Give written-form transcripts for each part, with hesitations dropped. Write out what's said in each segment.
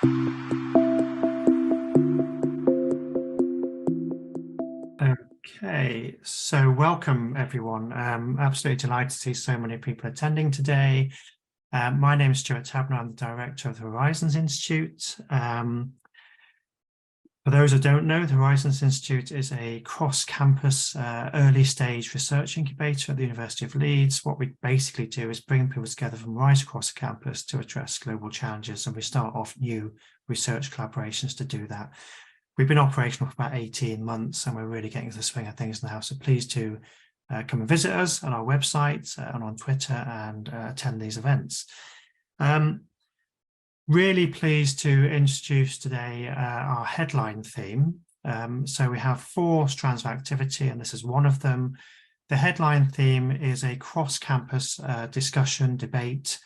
Okay, so welcome everyone. Absolutely delighted to see so many people attending today. My name is Stuart Taberner. I'm the director of the Horizons Institute. For those who don't know, the Horizons Institute is a cross-campus early stage research incubator at the University of Leeds. What we basically do is bring people together from right across the campus to address global challenges, and we start off new research collaborations to do that. We've been operational for about 18 months and we're really getting to the swing of things now. So please do come and visit us on our website and on Twitter and attend these events. Really pleased to introduce today our headline theme. So we have 4 strands of activity and this is one of them. The headline theme is a cross-campus discussion, debate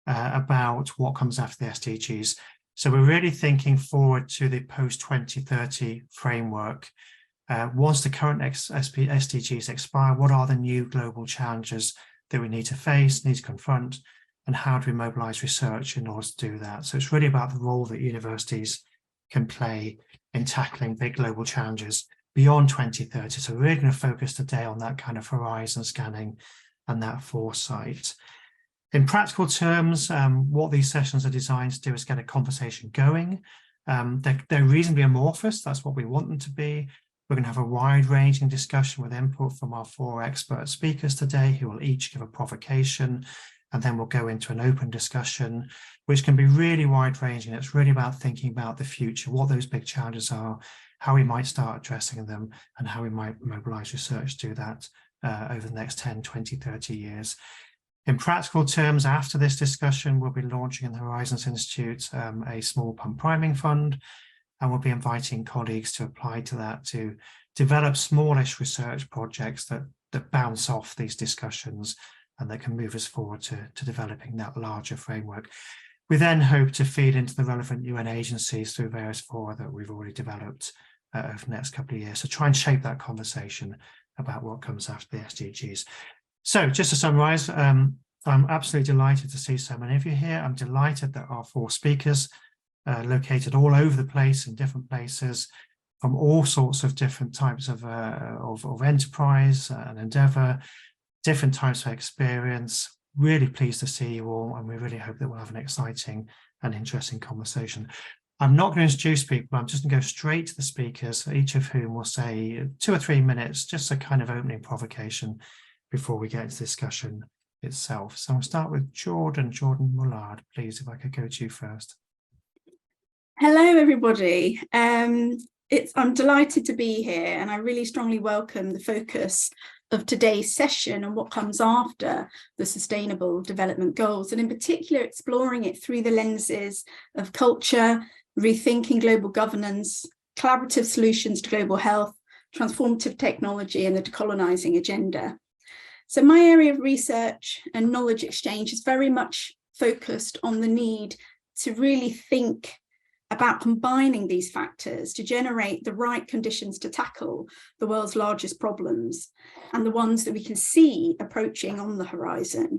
about what comes after the SDGs. So we're really thinking forward to the post-2030 framework. Once the current SDGs expire, what are the new global challenges that we need to face, need to confront, and how do we mobilize research in order to do that? So it's really about the role that universities can play in tackling big global challenges beyond 2030. So we're really going to focus today on that kind of horizon scanning and that foresight. In practical terms, what these sessions are designed to do is get a conversation going. They're reasonably amorphous. That's what we want them to be. We're going to have a wide-ranging discussion with input from our 4 expert speakers today, who will each give a provocation, and then we'll go into an open discussion, which can be really wide-ranging. It's really about thinking about the future, what those big challenges are, how we might start addressing them, and how we might mobilize research to do that over the next 10, 20, 30 years. In practical terms, after this discussion, we'll be launching in the Horizons Institute a small pump priming fund, and we'll be inviting colleagues to apply to that to develop smallish research projects that bounce off these discussions and that can move us forward to developing that larger framework. We then hope to feed into the relevant UN agencies through various fora that we've already developed over the next couple of years. So try and shape that conversation about what comes after the SDGs. So just to summarize, I'm absolutely delighted to see so many of you here. I'm delighted that our 4 speakers located all over the place in different places from all sorts of different types of enterprise and endeavor, different types of experience. Really pleased to see you all, and we really hope that we'll have an exciting and interesting conversation. I'm not going to introduce people, I'm just going to go straight to the speakers, each of whom will say 2 or 3 minutes, just a kind of opening provocation before we get into discussion itself. So I'll start with Jordan Mullard, please, if I could go to you first. Hello, everybody. I'm delighted to be here, and I really strongly welcome the focus of today's session and what comes after the Sustainable Development Goals, and in particular exploring it through the lenses of culture, rethinking global governance, collaborative solutions to global health, transformative technology, and the decolonizing agenda. So my area of research and knowledge exchange is very much focused on the need to really think about combining these factors to generate the right conditions to tackle the world's largest problems and the ones that we can see approaching on the horizon.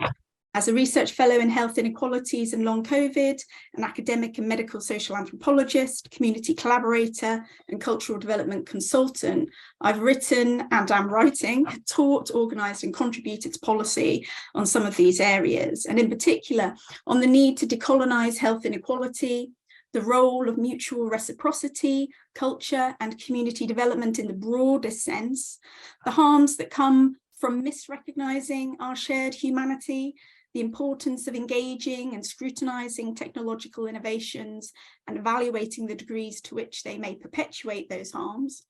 As a research fellow in health inequalities and long COVID, an academic and medical social anthropologist, community collaborator, and cultural development consultant, I've written and am writing, taught, organised and contributed to policy on some of these areas, and in particular on the need to decolonise health inequality, the role of mutual reciprocity, culture and community development in the broadest sense, the harms that come from misrecognising our shared humanity, the importance of engaging and scrutinising technological innovations and evaluating the degrees to which they may perpetuate those harms,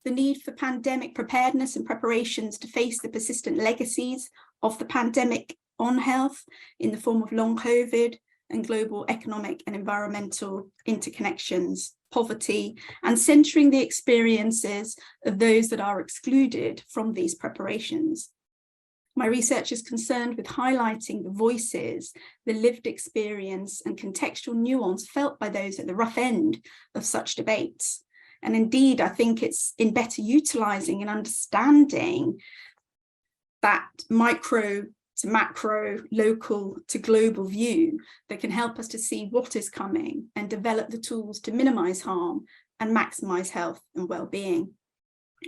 the need for pandemic preparedness and preparations to face the persistent legacies of the pandemic on health in the form of long COVID, and global economic and environmental interconnections, poverty, and centering the experiences of those that are excluded from these preparations. My research is concerned with highlighting the voices, the lived experience and contextual nuance felt by those at the rough end of such debates. And indeed, I think it's in better utilising and understanding that micro to macro, local to global view that can help us to see what is coming and develop the tools to minimize harm and maximize health and well-being.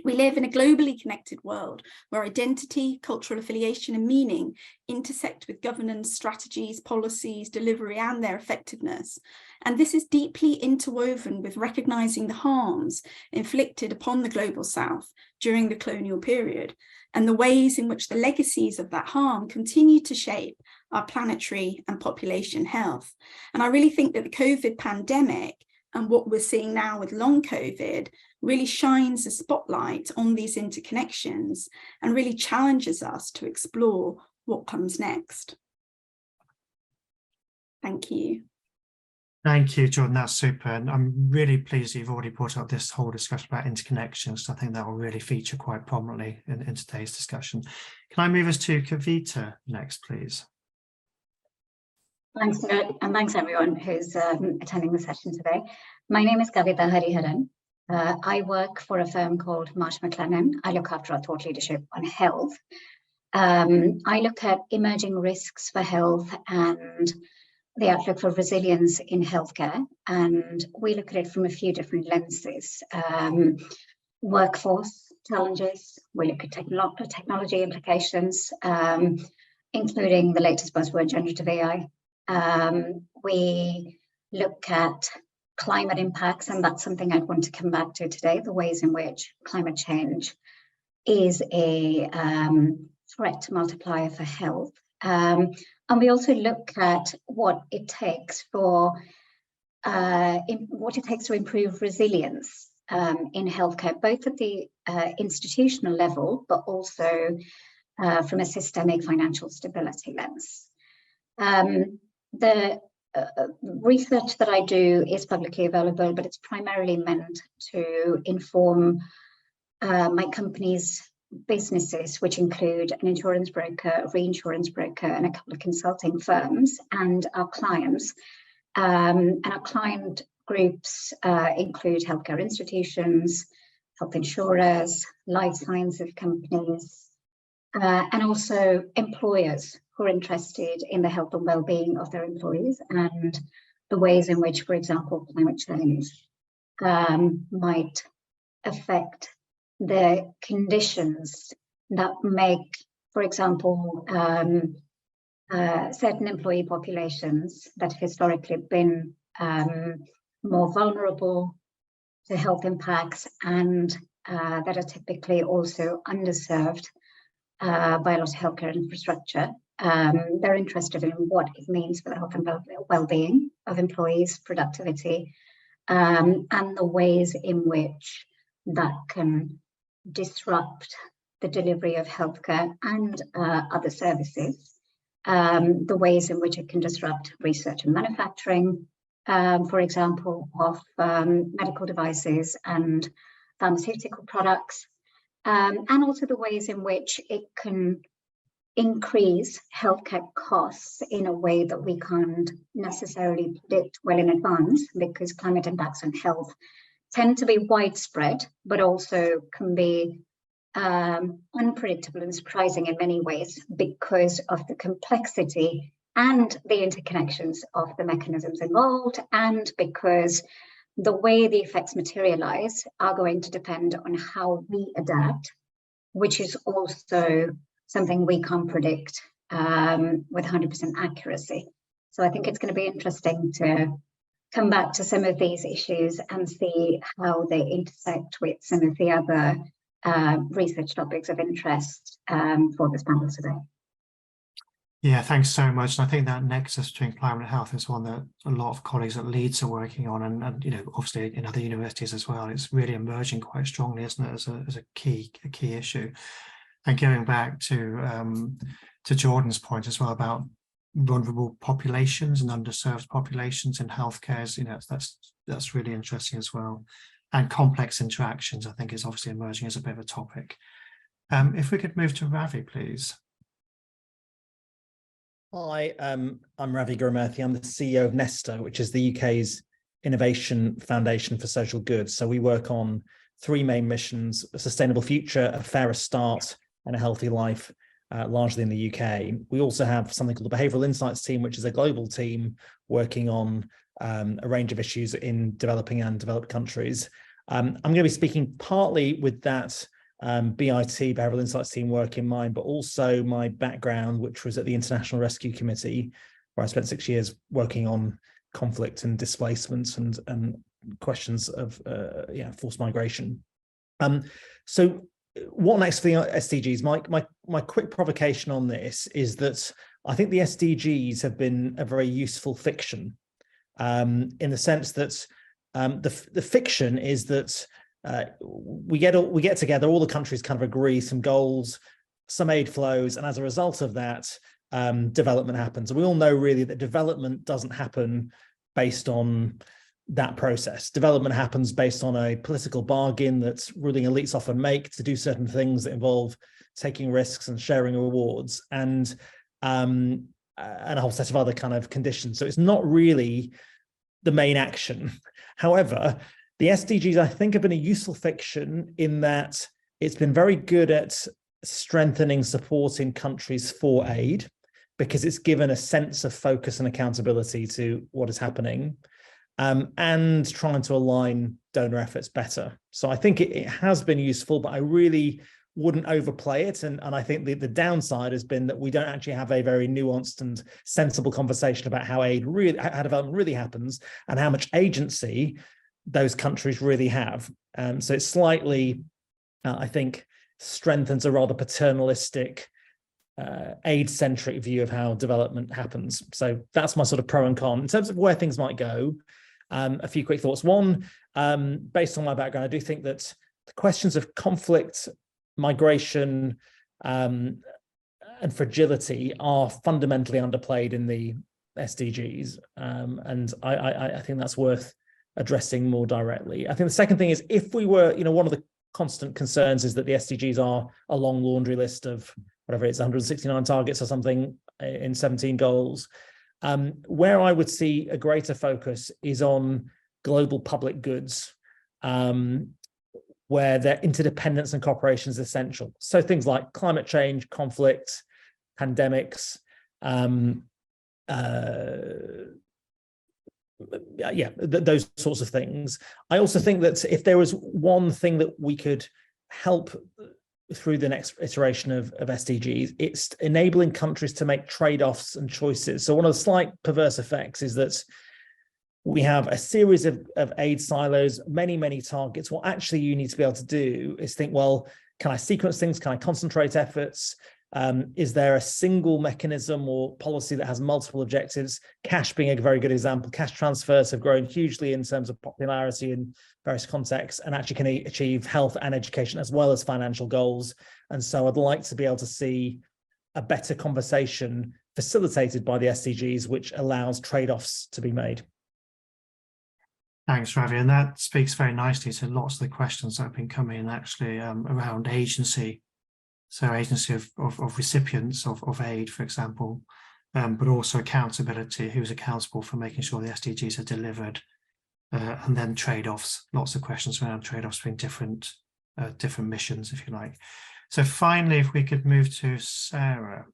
We live in a globally connected world where identity, cultural affiliation and meaning intersect with governance, strategies, policies, delivery and their effectiveness. And this is deeply interwoven with recognizing the harms inflicted upon the global south during the colonial period and the ways in which the legacies of that harm continue to shape our planetary and population health. And I really think that the COVID pandemic and what we're seeing now with long COVID really shines a spotlight on these interconnections and really challenges us to explore what comes next. Thank you. Thank you, Jordan. That's super. And I'm really pleased you've already brought up this whole discussion about interconnections. I think that will really feature quite prominently in today's discussion. Can I move us to Kavitha next, please? Thanks, Stuart, and thanks everyone who's attending the session today. My name is Kavitha Hariharan. I work for a firm called Marsh McLennan. I look after our thought leadership on health. I look at emerging risks for health and the outlook for resilience in healthcare, and we look at it from a few different lenses. Workforce challenges, we look at technology implications, including the latest buzzword, generative AI. We look at climate impacts, and that's something I'd want to come back to today, the ways in which climate change is a threat multiplier for health. And we also look at what it takes to improve resilience in healthcare, both at the institutional level, but also from a systemic financial stability lens. The research that I do is publicly available, but it's primarily meant to inform my company's businesses, which include an insurance broker, a reinsurance broker, and a couple of consulting firms, and our clients. And our client groups include healthcare institutions, health insurers, life sciences companies, and also employers who are interested in the health and well-being of their employees and the ways in which, for example, climate change might affect the conditions that make, for example, certain employee populations that have historically been more vulnerable to health impacts and that are typically also underserved by a lot of healthcare infrastructure. They're interested in what it means for the health and well-being of employees, productivity, and the ways in which that can disrupt the delivery of healthcare and other services, the ways in which it can disrupt research and manufacturing, for example, of medical devices and pharmaceutical products, and also the ways in which it can increase healthcare costs in a way that we can't necessarily predict well in advance, because climate impacts on health tend to be widespread, but also can be unpredictable and surprising in many ways because of the complexity and the interconnections of the mechanisms involved, and because the way the effects materialize are going to depend on how we adapt, which is also something we can't predict with 100% accuracy. So I think it's going to be interesting to come back to some of these issues and see how they intersect with some of the other research topics of interest for this panel today. Yeah, thanks so much. And I think that nexus between climate and health is one that a lot of colleagues at Leeds are working on, and you know, obviously in other universities as well. It's really emerging quite strongly, isn't it, as a key issue. And going back to Jordan's point as well about vulnerable populations and underserved populations in healthcare, you know, that's really interesting as well. And complex interactions, I think, is obviously emerging as a bit of a topic. If we could move to Ravi, please. Hi, I'm Ravi Gurumurthy. I'm the CEO of Nesta, which is the UK's Innovation Foundation for Social Good. So we work on three main missions: a sustainable future, a fairer start, and a healthy life largely in the UK. We also have something called the Behavioural Insights team, which is a global team working on a range of issues in developing and developed countries. I'm going to be speaking partly with that BIT, Behavioural Insights team work in mind, but also my background, which was at the International Rescue Committee, where I spent 6 years working on conflict and displacement and questions of forced migration. So what next for the SDGs? My quick provocation on this is that I think the SDGs have been a very useful fiction, in the sense that the fiction is that we get together, all the countries kind of agree some goals, some aid flows, and as a result of that, development happens. And we all know really that development doesn't happen based on that process. Development happens based on a political bargain that ruling elites often make to do certain things that involve taking risks and sharing rewards, and a whole set of other kind of conditions. So it's not really the main action. However, the SDGs, I think, have been a useful fiction in that it's been very good at strengthening support in countries for aid, because it's given a sense of focus and accountability to what is happening, and trying to align donor efforts better. So I think it has been useful, but I really wouldn't overplay it. And I think the downside has been that we don't actually have a very nuanced and sensible conversation about how how development really happens and how much agency those countries really have. So it slightly, I think, strengthens a rather paternalistic, aid-centric view of how development happens. So that's my sort of pro and con. In terms of where things might go, a few quick thoughts. One, based on my background, I do think that the questions of conflict, migration, and fragility are fundamentally underplayed in the SDGs. And I think that's worth addressing more directly. I think the second thing is, if we were, one of the constant concerns is that the SDGs are a long laundry list of whatever it's 169 targets or something in 17 goals. Where I would see a greater focus is on global public goods, where their interdependence and cooperation is essential. So things like climate change, conflict, pandemics, those sorts of things. I also think that if there was one thing that we could help through the next iteration of SDGs, it's enabling countries to make trade-offs and choices. So one of the slight perverse effects is that we have a series of aid silos, many targets. What actually you need to be able to do is think, well, can I sequence things? Can I concentrate efforts? Is there a single mechanism or policy that has multiple objectives? Cash being a very good example. Cash transfers have grown hugely in terms of popularity in various contexts, and actually can achieve health and education as well as financial goals. And so I'd like to be able to see a better conversation facilitated by the SDGs, which allows trade-offs to be made. Thanks, Ravi. And that speaks very nicely to lots of the questions that have been coming in actually around agency. So agency of recipients of aid, for example, but also accountability, who's accountable for making sure the SDGs are delivered, and then trade-offs, lots of questions around trade-offs between different missions, if you like. So finally, if we could move to Sarah.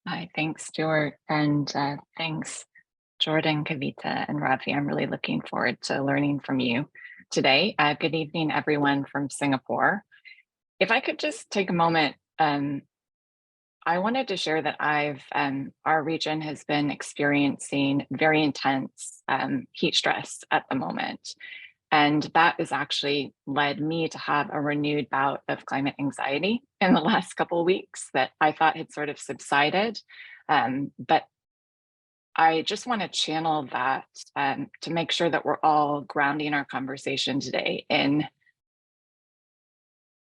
Hi, thanks, Stuart, and thanks, Jordan, Kavitha, and Ravi. I'm really looking forward to learning from you today. Good evening, everyone from Singapore. If I could just take a moment, I wanted to share that our region has been experiencing very intense heat stress at the moment. And that has actually led me to have a renewed bout of climate anxiety in the last couple of weeks that I thought had sort of subsided. But I just want to channel that to make sure that we're all grounding our conversation today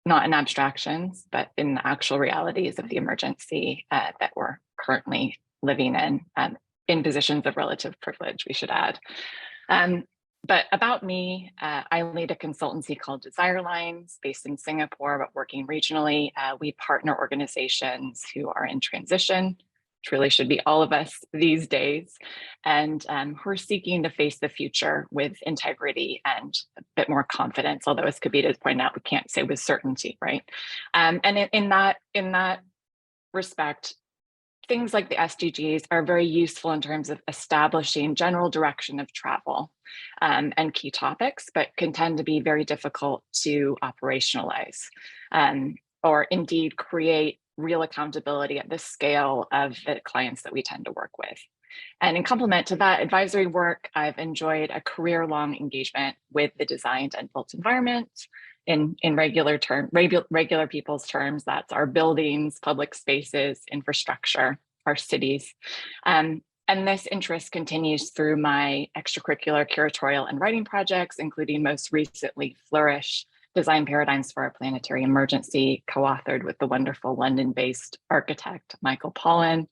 not in abstractions, but in the actual realities of the emergency that we're currently living in positions of relative privilege, we should add. But about me, I lead a consultancy called Desire Lines, based in Singapore, but working regionally. We partner organizations who are in transition, which really should be all of us these days, and who are seeking to face the future with integrity and a bit more confidence, although as Kavitha pointed out, we can't say with certainty, right? And in that respect, things like the SDGs are very useful in terms of establishing general direction of travel and key topics, but can tend to be very difficult to operationalize or indeed create real accountability at the scale of the clients that we tend to work with. And in complement to that advisory work, I've enjoyed a career-long engagement with the designed and built environment. In regular people's terms, that's our buildings, public spaces, infrastructure, our cities. And this interest continues through my extracurricular curatorial and writing projects, including most recently Flourish, Design Paradigms for a Planetary Emergency, co-authored with the wonderful London-based architect, Michael Pollan.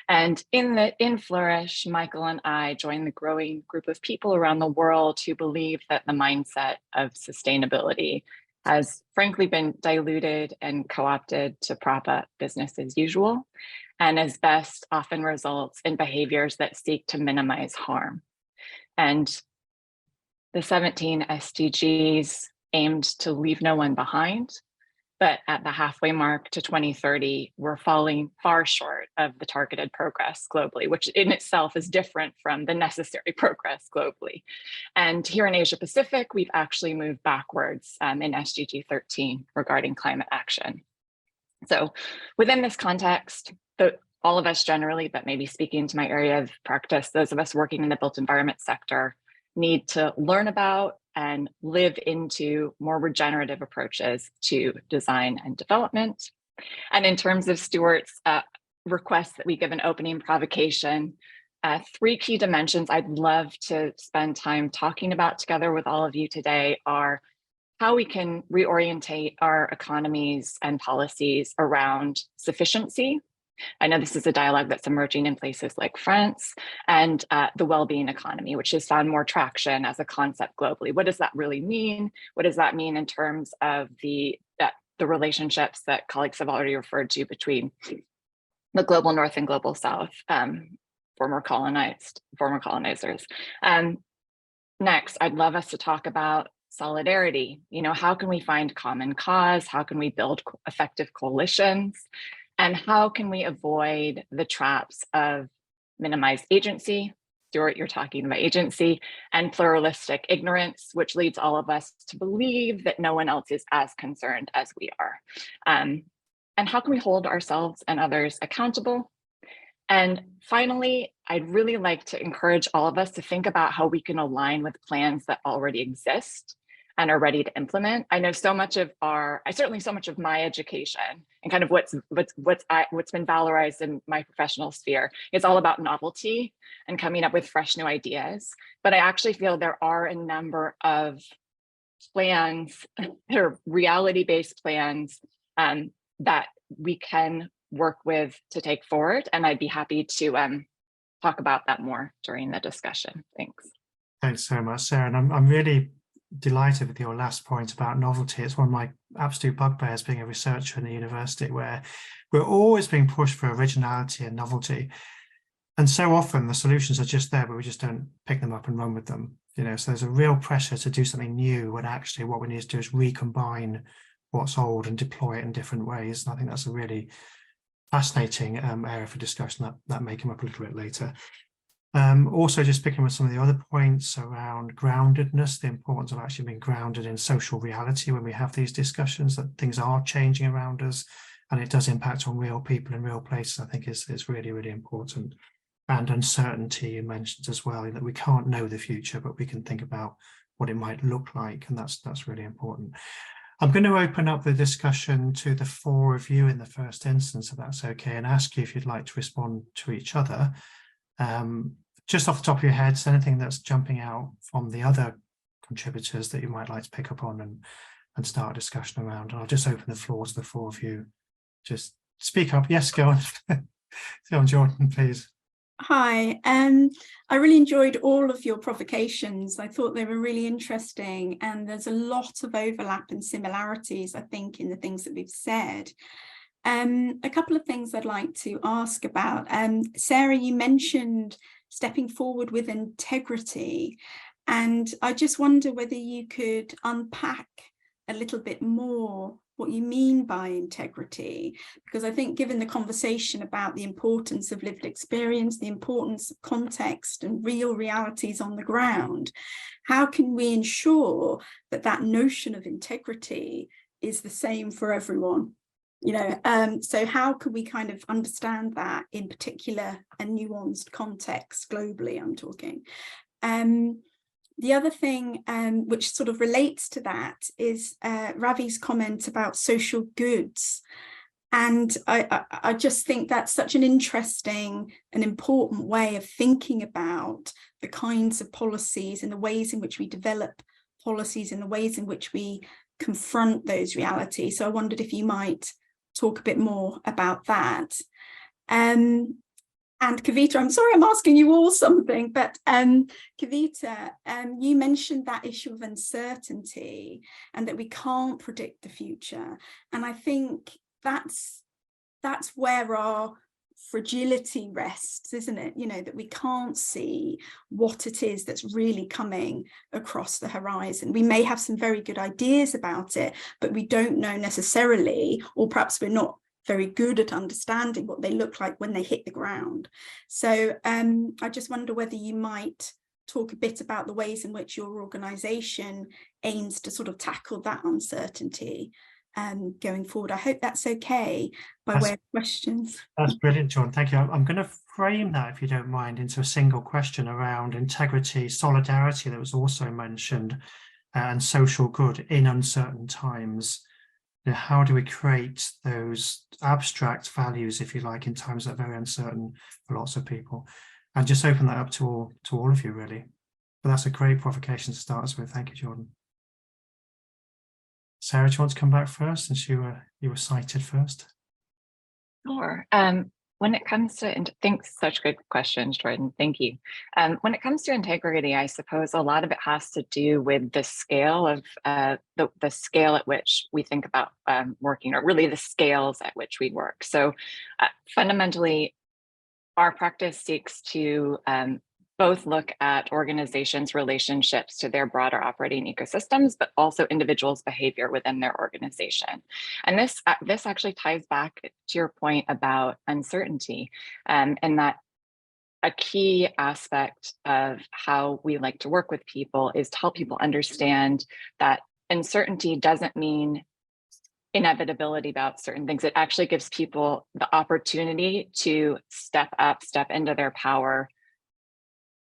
And in Flourish, Michael and I joined the growing group of people around the world who believe that the mindset of sustainability has frankly been diluted and co-opted to prop up business as usual, and as best often results in behaviors that seek to minimize harm. And the 17 SDGs aimed to leave no one behind, but at the halfway mark to 2030, we're falling far short of the targeted progress globally, which in itself is different from the necessary progress globally. And here in Asia Pacific, we've actually moved backwards in SDG 13 regarding climate action. So within this context, all of us generally, but maybe speaking to my area of practice, those of us working in the built environment sector need to learn about and live into more regenerative approaches to design and development. And in terms of Stuart's request that we give an opening provocation, 3 key dimensions I'd love to spend time talking about together with all of you today are how we can reorientate our economies and policies around sufficiency. I know this is a dialogue that's emerging in places like France, and the well-being economy, which has found more traction as a concept globally. What does that really mean? What does that mean in terms of the relationships that colleagues have already referred to between the global North and global South, former colonizers? Next, I'd love us to talk about solidarity. How can we find common cause? How can we build effective coalitions? And how can we avoid the traps of minimized agency? Stuart, you're talking about agency, and pluralistic ignorance, which leads all of us to believe that no one else is as concerned as we are. And how can we hold ourselves and others accountable? And finally, I'd really like to encourage all of us to think about how we can align with plans that already exist and are ready to implement. I know so much of so much of my education and kind of what's been valorized in my professional sphere is all about novelty and coming up with fresh new ideas. But I actually feel there are a number of plans that are reality-based plans that we can work with to take forward. And I'd be happy to talk about that more during the discussion. Thanks. Thanks so much, Sarah. And I'm really delighted with your last point about novelty. It's one of my absolute bugbears being a researcher in the university, where we're always being pushed for originality and novelty. And so often the solutions are just there, but we just don't pick them up and run with them. So there's a real pressure to do something new when actually what we need to do is recombine what's old and deploy it in different ways. And I think that's a really fascinating area for discussion that may come up a little bit later. Also, just picking up some of the other points around groundedness, the importance of actually being grounded in social reality when we have these discussions, that things are changing around us and it does impact on real people in real places, I think is really, really important. And uncertainty you mentioned as well, that we can't know the future, but we can think about what it might look like, and that's really important. I'm going to open up the discussion to the 4 of you in the first instance, if that's okay, and ask you if you'd like to respond to each other. Just off the top of your heads, anything that's jumping out from the other contributors that you might like to pick up on and start a discussion around. And I'll just open the floor to the 4 of you. Just speak up. Yes, go on. Go on, Jordan, please. Hi, I really enjoyed all of your provocations. I thought they were really interesting, and there's a lot of overlap and similarities, I think, in the things that we've said. A couple of things I'd like to ask about. Sarah, you mentioned stepping forward with integrity, and I just wonder whether you could unpack a little bit more what you mean by integrity, because I think given the conversation about the importance of lived experience, the importance of context and real realities on the ground, how can we ensure that that notion of integrity is the same for everyone? So how can we kind of understand that in particular and nuanced context globally, I'm talking. The other thing which sort of relates to that is Ravi's comment about social goods. And I just think that's such an interesting and important way of thinking about the kinds of policies and the ways in which we develop policies and the ways in which we confront those realities. So I wondered if you might talk a bit more about that. And Kavitha, I'm sorry I'm asking you all something, but Kavitha, you mentioned that issue of uncertainty and that we can't predict the future. And I think that's where our fragility rests, isn't it? That we can't see what it is that's really coming across the horizon. We may have some very good ideas about it, but we don't know necessarily, or perhaps we're not very good at understanding what they look like when they hit the ground. So I just wonder whether you might talk a bit about the ways in which your organisation aims to sort of tackle that uncertainty going forward. I hope that's okay by way of questions. That's brilliant, John. Thank you. I'm going to frame that, if you don't mind, into a single question around integrity, solidarity that was also mentioned, and social good in uncertain times. How do we create those abstract values, if you like, in times that are very uncertain for lots of people? And just open that up to all of you, really. But that's a great provocation to start us with. Thank you, Jordan. Sarah, do you want to come back first, since you were cited first? Sure. When it comes to, thanks, such good questions, Jordan. Thank you. When it comes to integrity, I suppose a lot of it has to do with the scale of the scale at which we think about working, or really the scales at which we work. So fundamentally, our practice seeks to both look at organizations' relationships to their broader operating ecosystems, but also individuals' behavior within their organization. And this actually ties back to your point about uncertainty, and that a key aspect of how we like to work with people is to help people understand that uncertainty doesn't mean inevitability about certain things. It actually gives people the opportunity to step up, step into their power,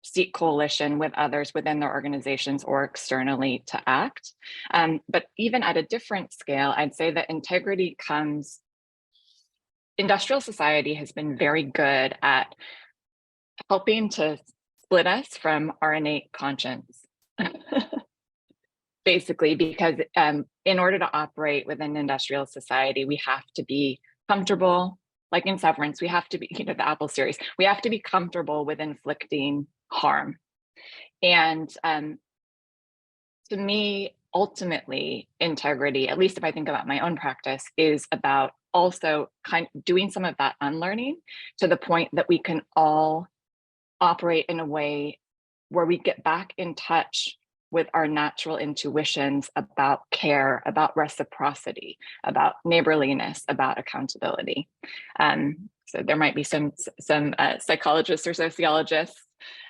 seek coalition with others within their organizations or externally to act. But even at a different scale, I'd say that integrity comes, industrial society has been very good at helping to split us from our innate conscience. Basically, because in order to operate within industrial society, we have to be comfortable, like in Severance, we have to be, the Apple series, we have to be comfortable with inflicting harm. And to me, ultimately, integrity, at least if I think about my own practice, is about also kind of doing some of that unlearning to the point that we can all operate in a way where we get back in touch with our natural intuitions about care, about reciprocity, about neighborliness, about accountability. So there might be some psychologists or sociologists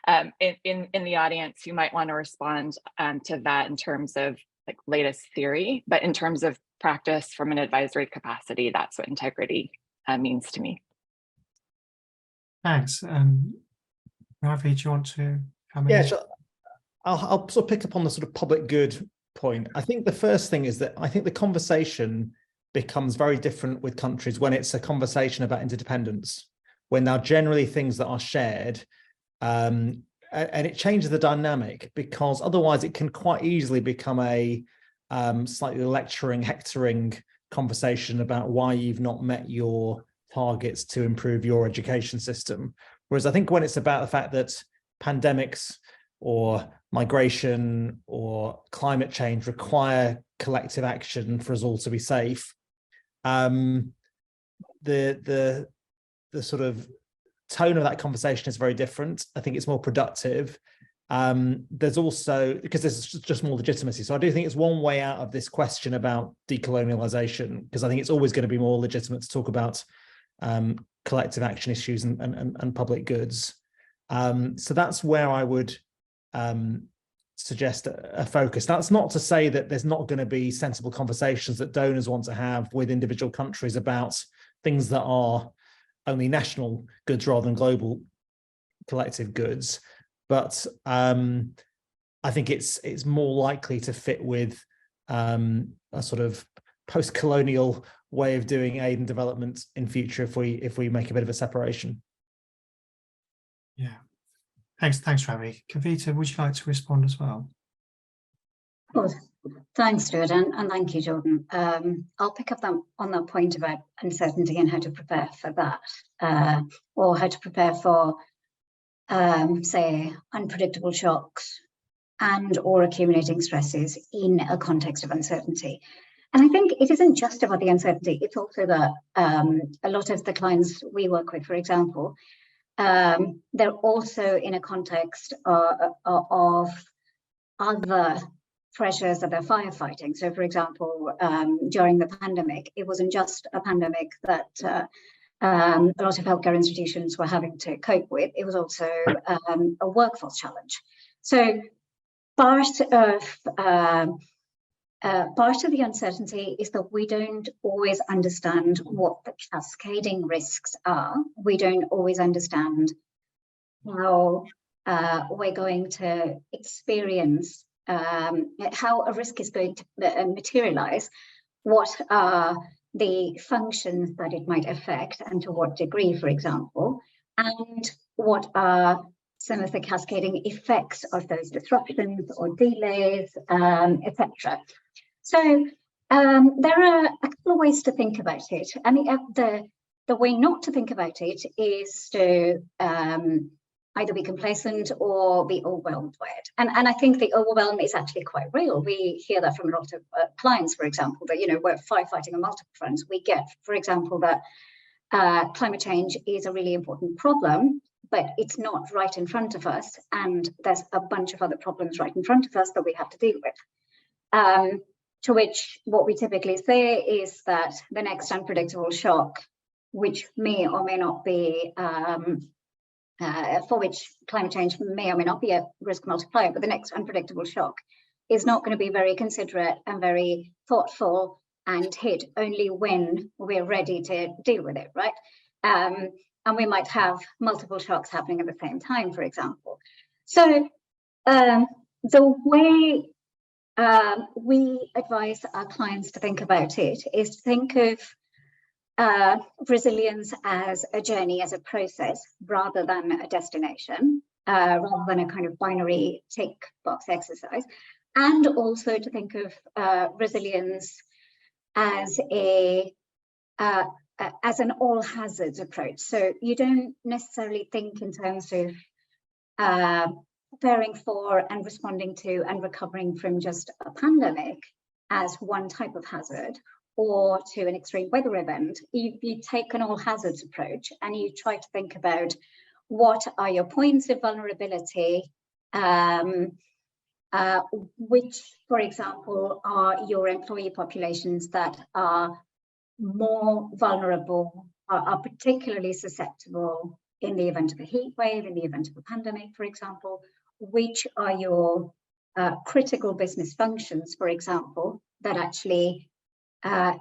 in the audience who might want to respond to that in terms of like latest theory, but in terms of practice from an advisory capacity, that's what integrity means to me. Thanks. Ravi, do you want to come in? Yeah, sure. I'll sort of pick up on the sort of public good point. I think the first thing is that I think the conversation becomes very different with countries when it's a conversation about interdependence, when now generally things that are shared, and it changes the dynamic, because otherwise it can quite easily become a slightly lecturing, hectoring conversation about why you've not met your targets to improve your education system. Whereas I think when it's about the fact that pandemics or migration or climate change require collective action for us all to be safe, the sort of tone of that conversation is very different. I think it's more productive. There's also, because there's just more legitimacy. So I do think it's one way out of this question about decolonialization, because I think it's always going to be more legitimate to talk about collective action issues and public goods. So that's where I would suggest a focus. That's not to say that there's not going to be sensible conversations that donors want to have with individual countries about things that are only national goods rather than global collective goods. But I think it's more likely to fit with a sort of post-colonial way of doing aid and development in future if we make a bit of a separation. Yeah. Thanks, Ravi. Kavitha, would you like to respond as well? Of course. Thanks, Stuart, and thank you, Jordan. I'll pick up on that point about uncertainty and how to prepare for that, or how to prepare for, say, unpredictable shocks and or accumulating stresses in a context of uncertainty. And I think it isn't just about the uncertainty, it's also that a lot of the clients we work with, for example, they're also in a context of other pressures that they're firefighting. So, for example, during the pandemic, it wasn't just a pandemic that a lot of healthcare institutions were having to cope with. It was also a workforce challenge. So part of the uncertainty is that we don't always understand what the cascading risks are. We don't always understand how we're going to experience how a risk is going to materialize, what are the functions that it might affect and to what degree, for example, and what are some of the cascading effects of those disruptions or delays, etc. So there are a couple of ways to think about it. I mean, the way not to think about it is to either be complacent or be overwhelmed by it. And I think the overwhelm is actually quite real. We hear that from a lot of clients, for example, that, you know, we're firefighting on multiple fronts. We get, for example, that climate change is a really important problem, but it's not right in front of us. And there's a bunch of other problems right in front of us that we have to deal with. To which what we typically say is that the next unpredictable shock, which may or may not be for which climate change may or may not be a risk multiplier, but the next unpredictable shock is not going to be very considerate and very thoughtful and hit only when we're ready to deal with it, right? And we might have multiple shocks happening at the same time, for example. So the way we advise our clients to think about it is to think of resilience as a journey, as a process, rather than a destination, rather than a kind of binary tick box exercise, and also to think of resilience as an all hazards approach. So you don't necessarily think in terms of preparing for and responding to and recovering from just a pandemic as one type of hazard, or to an extreme weather event. You take an all hazards approach and you try to think about what are your points of vulnerability, which, for example, are your employee populations that are more vulnerable, are particularly susceptible in the event of a heat wave, in the event of a pandemic, for example, which are your critical business functions, for example, that actually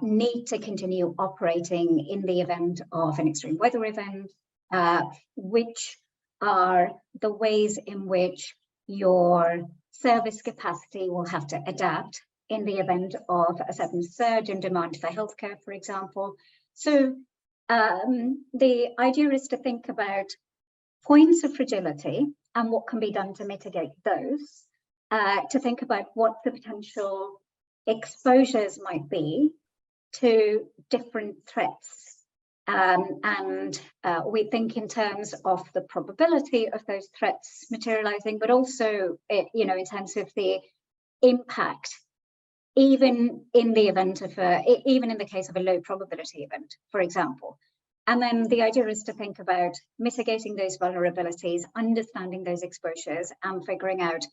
need to continue operating in the event of an extreme weather event, which are the ways in which your service capacity will have to adapt in the event of a sudden surge in demand for healthcare, for example. So the idea is to think about points of fragility and what can be done to mitigate those, to think about what the potential exposures might be to different threats. And we think in terms of the probability of those threats materializing, but also, in terms of the impact, even in the event of even in the case of a low probability event, for example. And then the idea is to think about mitigating those vulnerabilities, understanding those exposures, and figuring out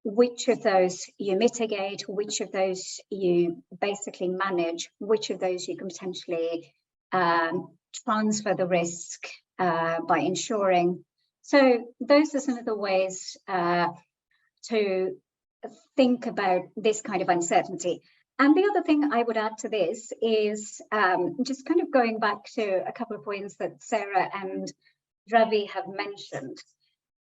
which of those you mitigate, which of those you basically manage, which of those you can potentially transfer the risk by insuring. So those are some of the ways to think about this kind of uncertainty. And the other thing I would add to this is just kind of going back to a couple of points that Sarah and Ravi have mentioned.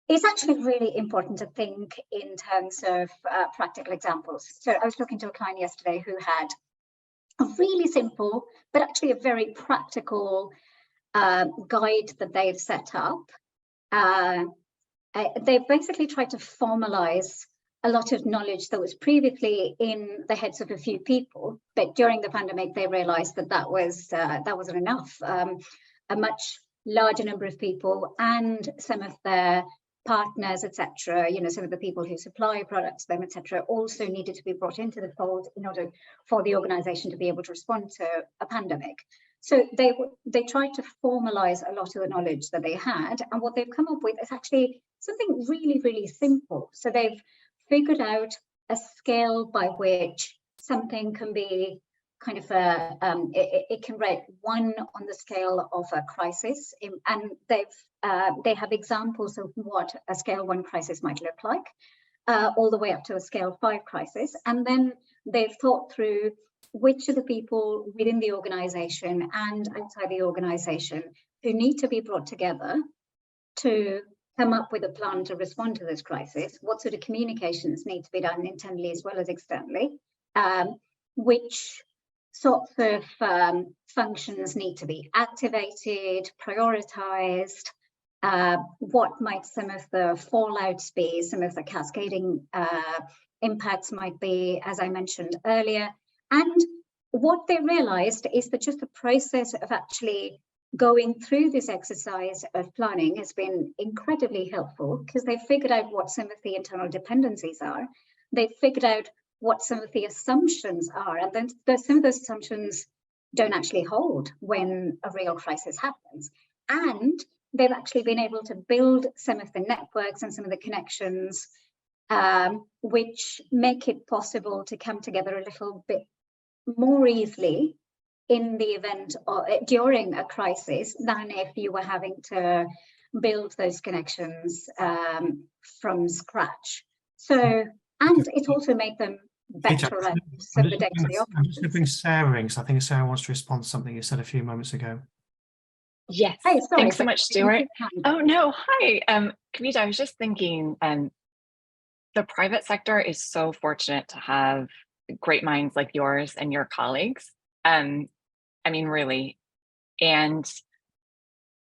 It's actually really important to think in terms of practical examples. So I was talking to a client yesterday who had a really simple, but actually a very practical guide that they've set up. They've basically tried to formalize a lot of knowledge that was previously in the heads of a few people, but during the pandemic, they realized that that wasn't enough. A much larger number of people and some of their partners, etc., some of the people who supply products to them, etc., also needed to be brought into the fold in order for the organization to be able to respond to a pandemic. So they tried to formalize a lot of the knowledge that they had, and what they've come up with is actually something really, really simple. So they've figured out a scale by which something can be kind of it can rate 1 on the scale of a crisis, and they have examples of what a scale 1 crisis might look like, all the way up to a scale 5 crisis, and then they've thought through which are the people within the organization and outside the organization who need to be brought together to come up with a plan to respond to this crisis, what sort of communications need to be done internally as well as externally, which sorts of functions need to be activated, prioritized, what might some of the fallouts be, some of the cascading impacts might be, as I mentioned earlier. And what they realized is that just the process of actually going through this exercise of planning has been incredibly helpful, because they've figured out what some of the internal dependencies are. They've figured out what some of the assumptions are, and then some of those assumptions don't actually hold when a real crisis happens. And they've actually been able to build some of the networks and some of the connections which make it possible to come together a little bit more easily in the event or during a crisis than if you were having to build those connections from scratch. So, and it also made them better at sympathetic to the operations. I'm just going to bring Sarah in, because I think Sarah wants to respond to something you said a few moments ago. Yes, hey, sorry, thanks so much, Stuart. Oh no, hi. Kavitha, I was just thinking, the private sector is so fortunate to have great minds like yours and your colleagues. I mean, really. And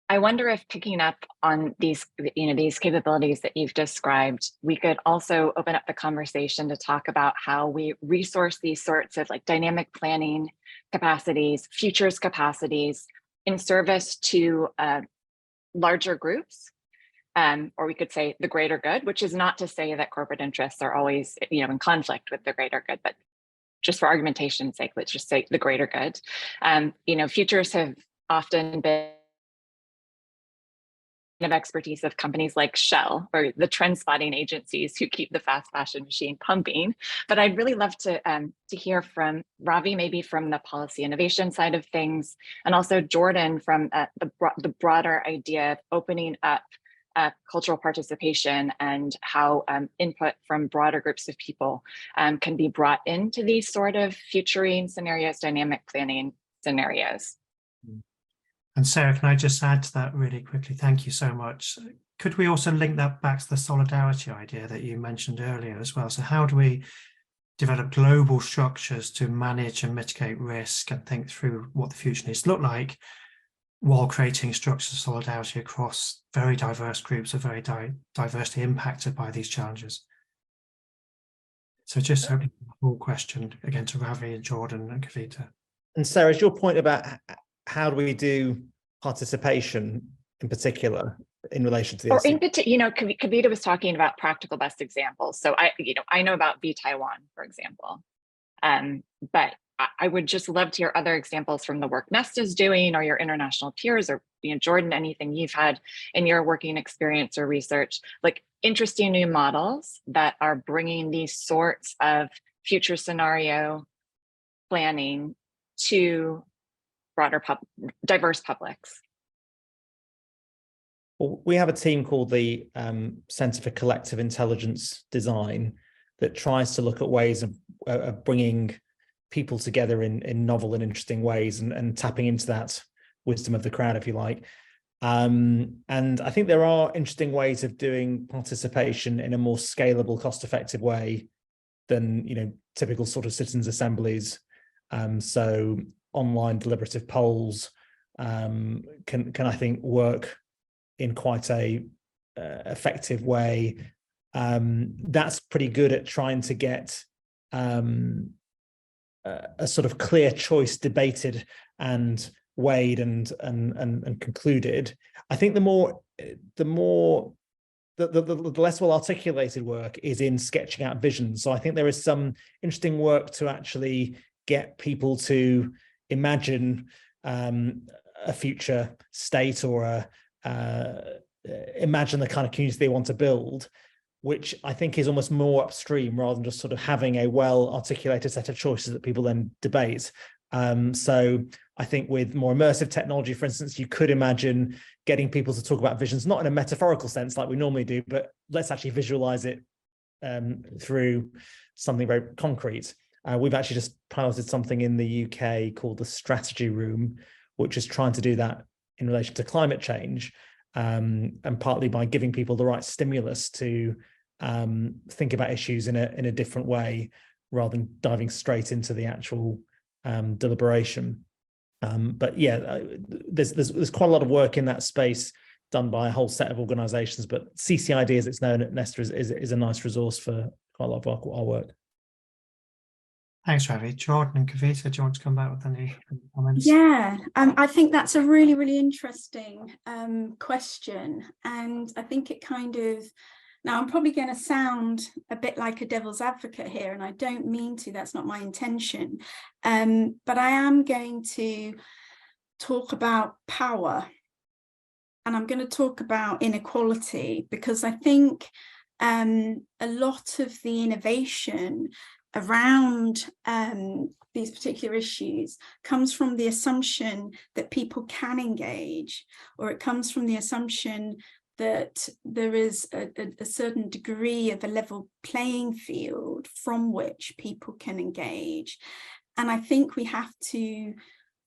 I wonder if picking up on these, these capabilities that you've described, we could also open up the conversation to talk about how we resource these sorts of like dynamic planning capacities, futures capacities in service to larger groups, or we could say the greater good, which is not to say that corporate interests are always, in conflict with the greater good, but just for argumentation's sake, let's just say the greater good. Futures have often been of expertise of companies like Shell or the trend spotting agencies who keep the fast fashion machine pumping. But I'd really love to hear from Ravi, maybe from the policy innovation side of things, and also Jordan from the broader idea of opening up cultural participation and how input from broader groups of people can be brought into these sort of futuring scenarios, dynamic planning scenarios. And Sarah, can I just add to that really quickly? Thank you so much. Could we also link that back to the solidarity idea that you mentioned earlier as well? So how do we develop global structures to manage and mitigate risk and think through what the future needs to look like, while creating structures of solidarity across very diverse groups of very diversely impacted by these challenges? So just hoping the whole question again to Ravi and Jordan and Kavitha. And Sarah, is your point about how do we do participation in particular in relation to the Kavitha was talking about practical best examples. So I know about V Taiwan, for example. But I would just love to hear other examples from the work Nesta is doing, or your international peers, or Jordan, anything you've had in your working experience or research, like interesting new models that are bringing these sorts of future scenario planning to broader diverse publics. Well, we have a team called the Centre for Collective Intelligence Design that tries to look at ways of bringing people together in novel and interesting ways, and tapping into that wisdom of the crowd, if you like. And I think there are interesting ways of doing participation in a more scalable, cost-effective way than, you know, typical sort of citizens' assemblies. So online deliberative polls can I think work in quite a effective way. That's pretty good at trying to get a sort of clear choice debated and weighed and concluded. I think the less well articulated work is in sketching out visions. So I think there is some interesting work to actually get people to imagine a future state, or imagine the kind of community they want to build, which I think is almost more upstream rather than just sort of having a well-articulated set of choices that people then debate. So I think with more immersive technology, for instance, you could imagine getting people to talk about visions, not in a metaphorical sense like we normally do, but let's actually visualize it through something very concrete. We've actually just piloted something in the UK called the Strategy Room, which is trying to do that in relation to climate change, and partly by giving people the right stimulus to think about issues in a different way, rather than diving straight into the actual deliberation. But yeah, there's quite a lot of work in that space done by a whole set of organisations. But CCID, as it's known at Nesta, is a nice resource for quite a lot of our work. Thanks, Ravi. Jordan and Kavitha, do you want to come back with any comments? Yeah, I think that's a really, really interesting question. And I think it kind of, now I'm probably going to sound a bit like a devil's advocate here, and I don't mean to, that's not my intention. But I am going to talk about power, and I'm going to talk about inequality, because I think a lot of the innovation around these particular issues comes from the assumption that people can engage, or it comes from the assumption that there is a certain degree of a level playing field from which people can engage. And I think we have to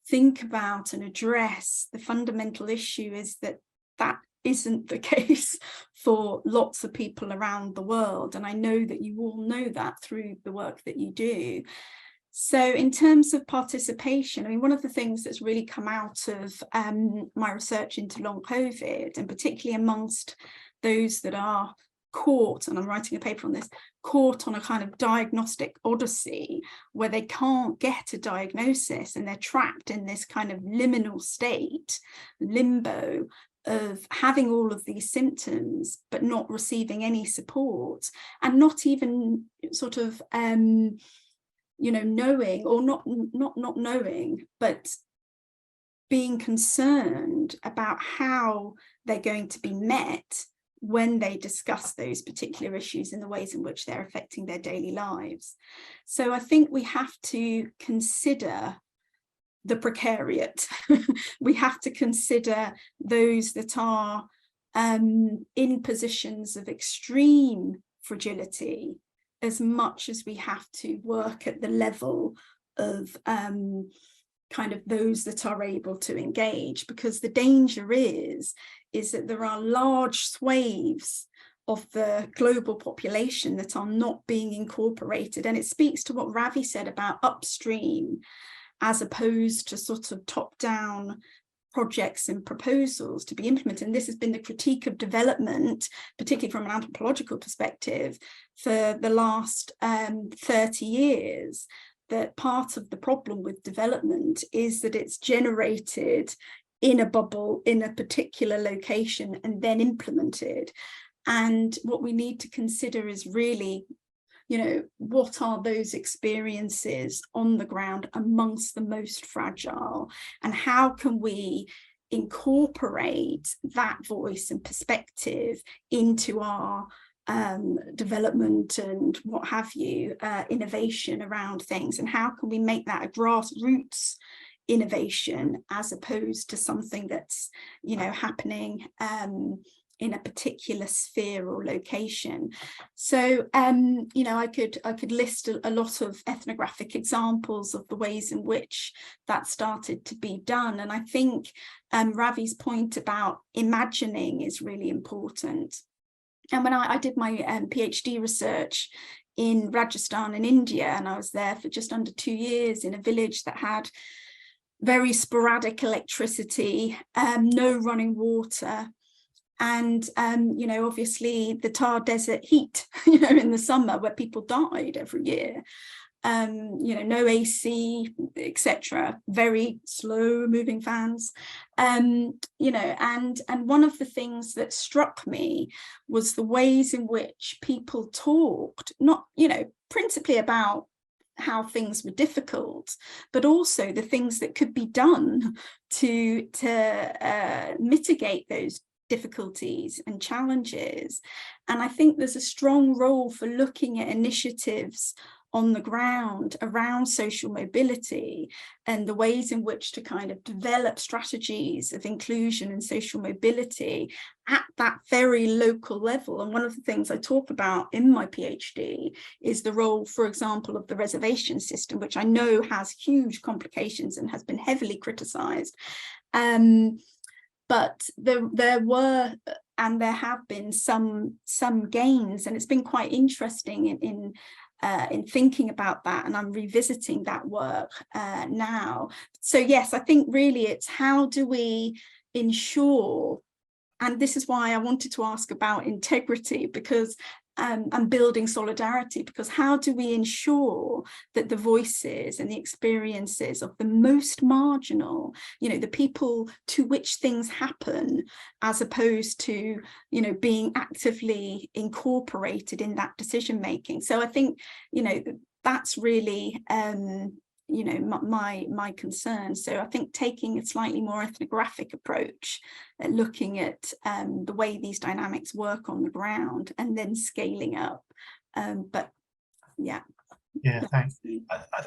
think about and address the fundamental issue is that that isn't the case for lots of people around the world. And I know that you all know that through the work that you do. So in terms of participation, I mean, one of the things that's really come out of my research into long COVID, and particularly amongst those that are caught, and I'm writing a paper on this, caught on a kind of diagnostic odyssey where they can't get a diagnosis and they're trapped in this kind of liminal state, limbo, of having all of these symptoms but not receiving any support, and not even sort of you know, knowing, or not knowing, but being concerned about how they're going to be met when they discuss those particular issues in the ways in which they're affecting their daily lives. So I think we have to consider the precariat. We have to consider those that are in positions of extreme fragility, as much as we have to work at the level of kind of those that are able to engage, because the danger is that there are large swathes of the global population that are not being incorporated. And it speaks to what Ravi said about upstream, as opposed to sort of top-down projects and proposals to be implemented. And this has been the critique of development, particularly from an anthropological perspective, for the last 30 years, that part of the problem with development is that it's generated in a bubble, in a particular location, and then implemented. And what we need to consider is really you know, what are those experiences on the ground amongst the most fragile, and how can we incorporate that voice and perspective into our development and what have you, innovation around things, and how can we make that a grassroots innovation as opposed to something that's, you know, happening in a particular sphere or location. So you know, I could list a lot of ethnographic examples of the ways in which that started to be done, and I think Ravi's point about imagining is really important. And when I did my PhD research in Rajasthan in India, and I was there for just under 2 years in a village that had very sporadic electricity, no running water, and you know, obviously the Thar desert heat, you know, in the summer where people died every year, you know, no AC, etc., very slow moving fans, you know, and one of the things that struck me was the ways in which people talked, not, you know, principally about how things were difficult, but also the things that could be done to mitigate those difficulties and challenges. And I think there's a strong role for looking at initiatives on the ground around social mobility and the ways in which to kind of develop strategies of inclusion and social mobility at that very local level. And one of the things I talk about in my PhD is the role, for example, of the reservation system, which I know has huge complications and has been heavily criticized. But there were and there have been some gains, and it's been quite interesting in thinking about that, and I'm revisiting that work now. So yes, I think really it's how do we ensure, and this is why I wanted to ask about integrity, because and building solidarity, because how do we ensure that the voices and the experiences of the most marginal, you know, the people to which things happen, as opposed to, you know, being actively incorporated in that decision making. So I think, you know, that's really you know, my concern. So I think taking a slightly more ethnographic approach, looking at the way these dynamics work on the ground, and then scaling up. But yeah. Yeah, thanks.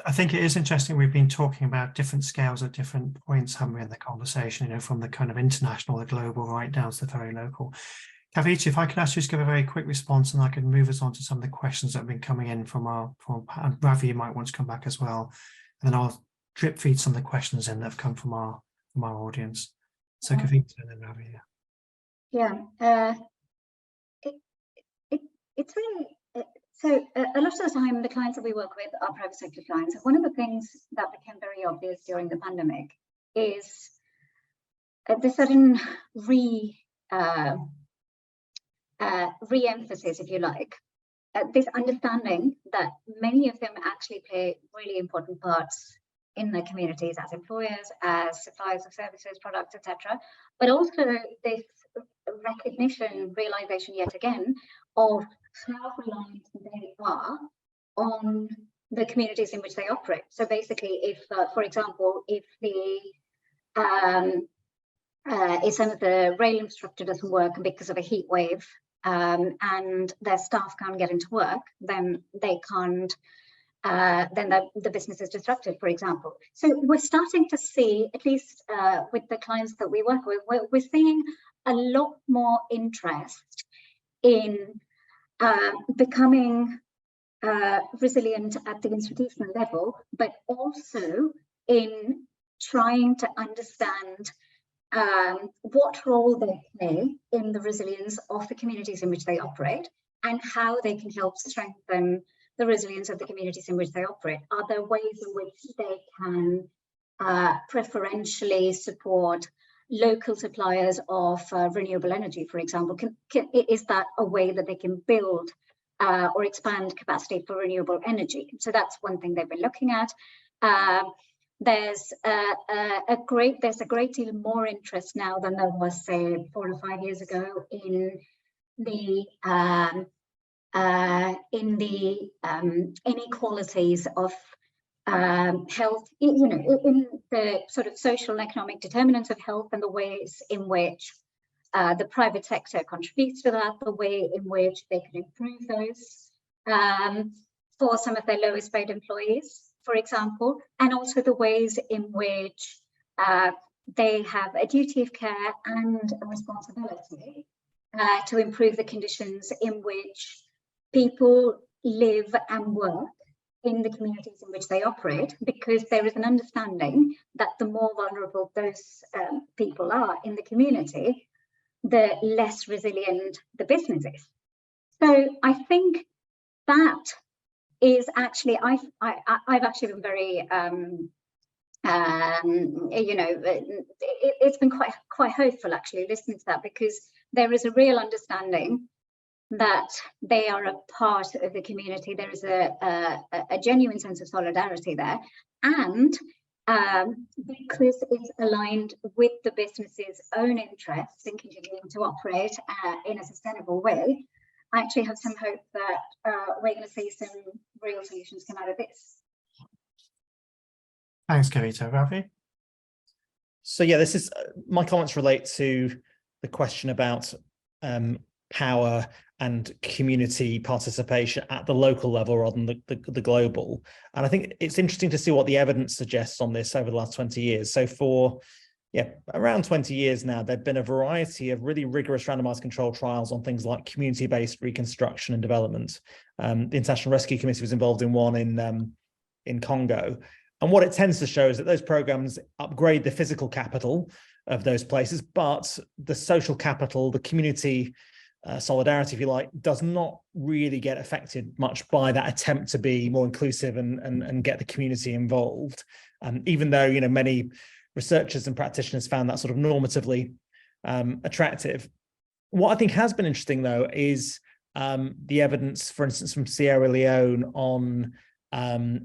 I think it is interesting. We've been talking about different scales at different points, haven't we, in the conversation, you know, from the kind of international, the global, right down to the very local. Kavitha, if I could ask you to give a very quick response, and I could move us on to some of the questions that have been coming in from and Ravi, you might want to come back as well. And then I'll drip feed some of the questions in that have come from our audience. So Kavitha and then Ravi. Yeah, it's really, so a lot of the time the clients that we work with are private sector clients. One of the things that became very obvious during the pandemic is the sudden re-emphasis, if you like, this understanding that many of them actually play really important parts in their communities as employers, as suppliers of services, products, etc. But also this recognition, realization yet again, of how reliant they are on the communities in which they operate. So basically, if, for example, if some of the rail infrastructure doesn't work because of a heat wave, and their staff can't get into work, then they can't, then the business is disrupted, for example. So we're starting to see, at least with the clients that we work with, we're seeing a lot more interest in becoming resilient at the institutional level, but also in trying to understand what role they play in the resilience of the communities in which they operate, and how they can help strengthen the resilience of the communities in which they operate. Are there ways in which they can preferentially support local suppliers of renewable energy, for example? Is that a way that they can build or expand capacity for renewable energy? So that's one thing they've been looking at. There's a great deal more interest now than there was, say, 4 or 5 years ago in the in the inequalities of health, you know, in the sort of social and economic determinants of health and the ways in which the private sector contributes to that, the way in which they can improve those for some of their lowest paid employees, for example, and also the ways in which they have a duty of care and a responsibility to improve the conditions in which people live and work in the communities in which they operate, because there is an understanding that the more vulnerable those people are in the community, the less resilient the business is. So I think that is actually, I've actually been very, you know, it's been quite hopeful actually listening to that, because there is a real understanding that they are a part of the community. There is a genuine sense of solidarity there, and because it's aligned with the business's own interests in continuing to operate in a sustainable way, I actually have some hope that we're going to see some real solutions come out of this. Thanks, Kavitha. Ravi? So yeah, this is my comments relate to the question about power and community participation at the local level rather than the global. And I think it's interesting to see what the evidence suggests on this over the last 20 years. So for around 20 years now, there've been a variety of really rigorous randomized control trials on things like community-based reconstruction and development. The International Rescue Committee was involved in one in Congo. And what it tends to show is that those programs upgrade the physical capital of those places, but the social capital, the community solidarity, if you like, does not really get affected much by that attempt to be more inclusive and get the community involved. Even though, you know, many researchers and practitioners found that sort of normatively attractive. What I think has been interesting, though, is the evidence, for instance, from Sierra Leone on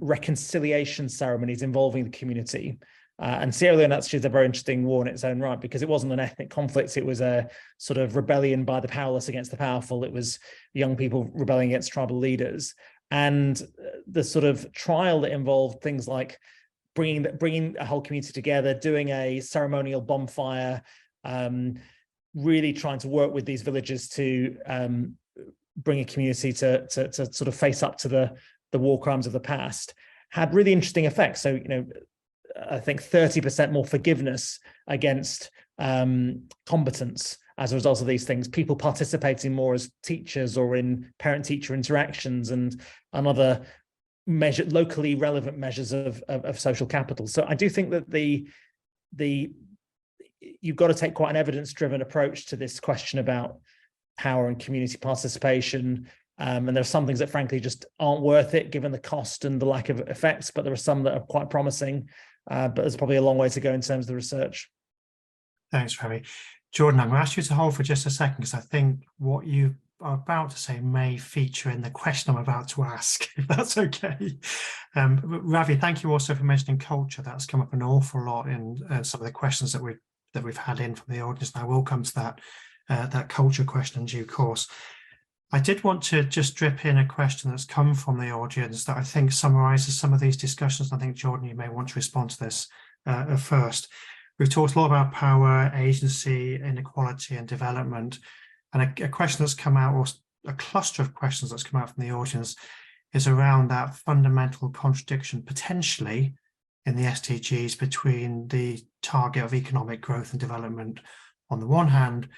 reconciliation ceremonies involving the community. And Sierra Leone actually is a very interesting war in its own right, because it wasn't an ethnic conflict. It was a sort of rebellion by the powerless against the powerful. It was young people rebelling against tribal leaders. And the sort of trial that involved things like bringing a whole community together, doing a ceremonial bonfire, really trying to work with these villages to bring a community to sort of face up to the war crimes of the past, had really interesting effects. So, you know, I think 30% more forgiveness against combatants as a result of these things, people participating more as teachers or in parent-teacher interactions and other locally relevant measures of social capital. So I do think that you've got to take quite an evidence-driven approach to this question about power and community participation. And there are some things that frankly just aren't worth it given the cost and the lack of effects, but there are some that are quite promising. But there's probably a long way to go in terms of the research. Thanks, Ravi. Jordan, I'm going to ask you to hold for just a second, because I think what you are about to say may feature in the question I'm about to ask, if that's okay. Ravi, thank you also for mentioning culture. That's come up an awful lot in some of the questions that we've had in from the audience. And I will come to that culture question in due course. I did want to just drip in a question that's come from the audience that I think summarizes some of these discussions. I think, Jordan, you may want to respond to this first. We've talked a lot about power, agency, inequality, and development. And a question that's come out, or a cluster of questions that's come out from the audience, is around that fundamental contradiction, potentially, in the SDGs between the target of economic growth and development on the one hand,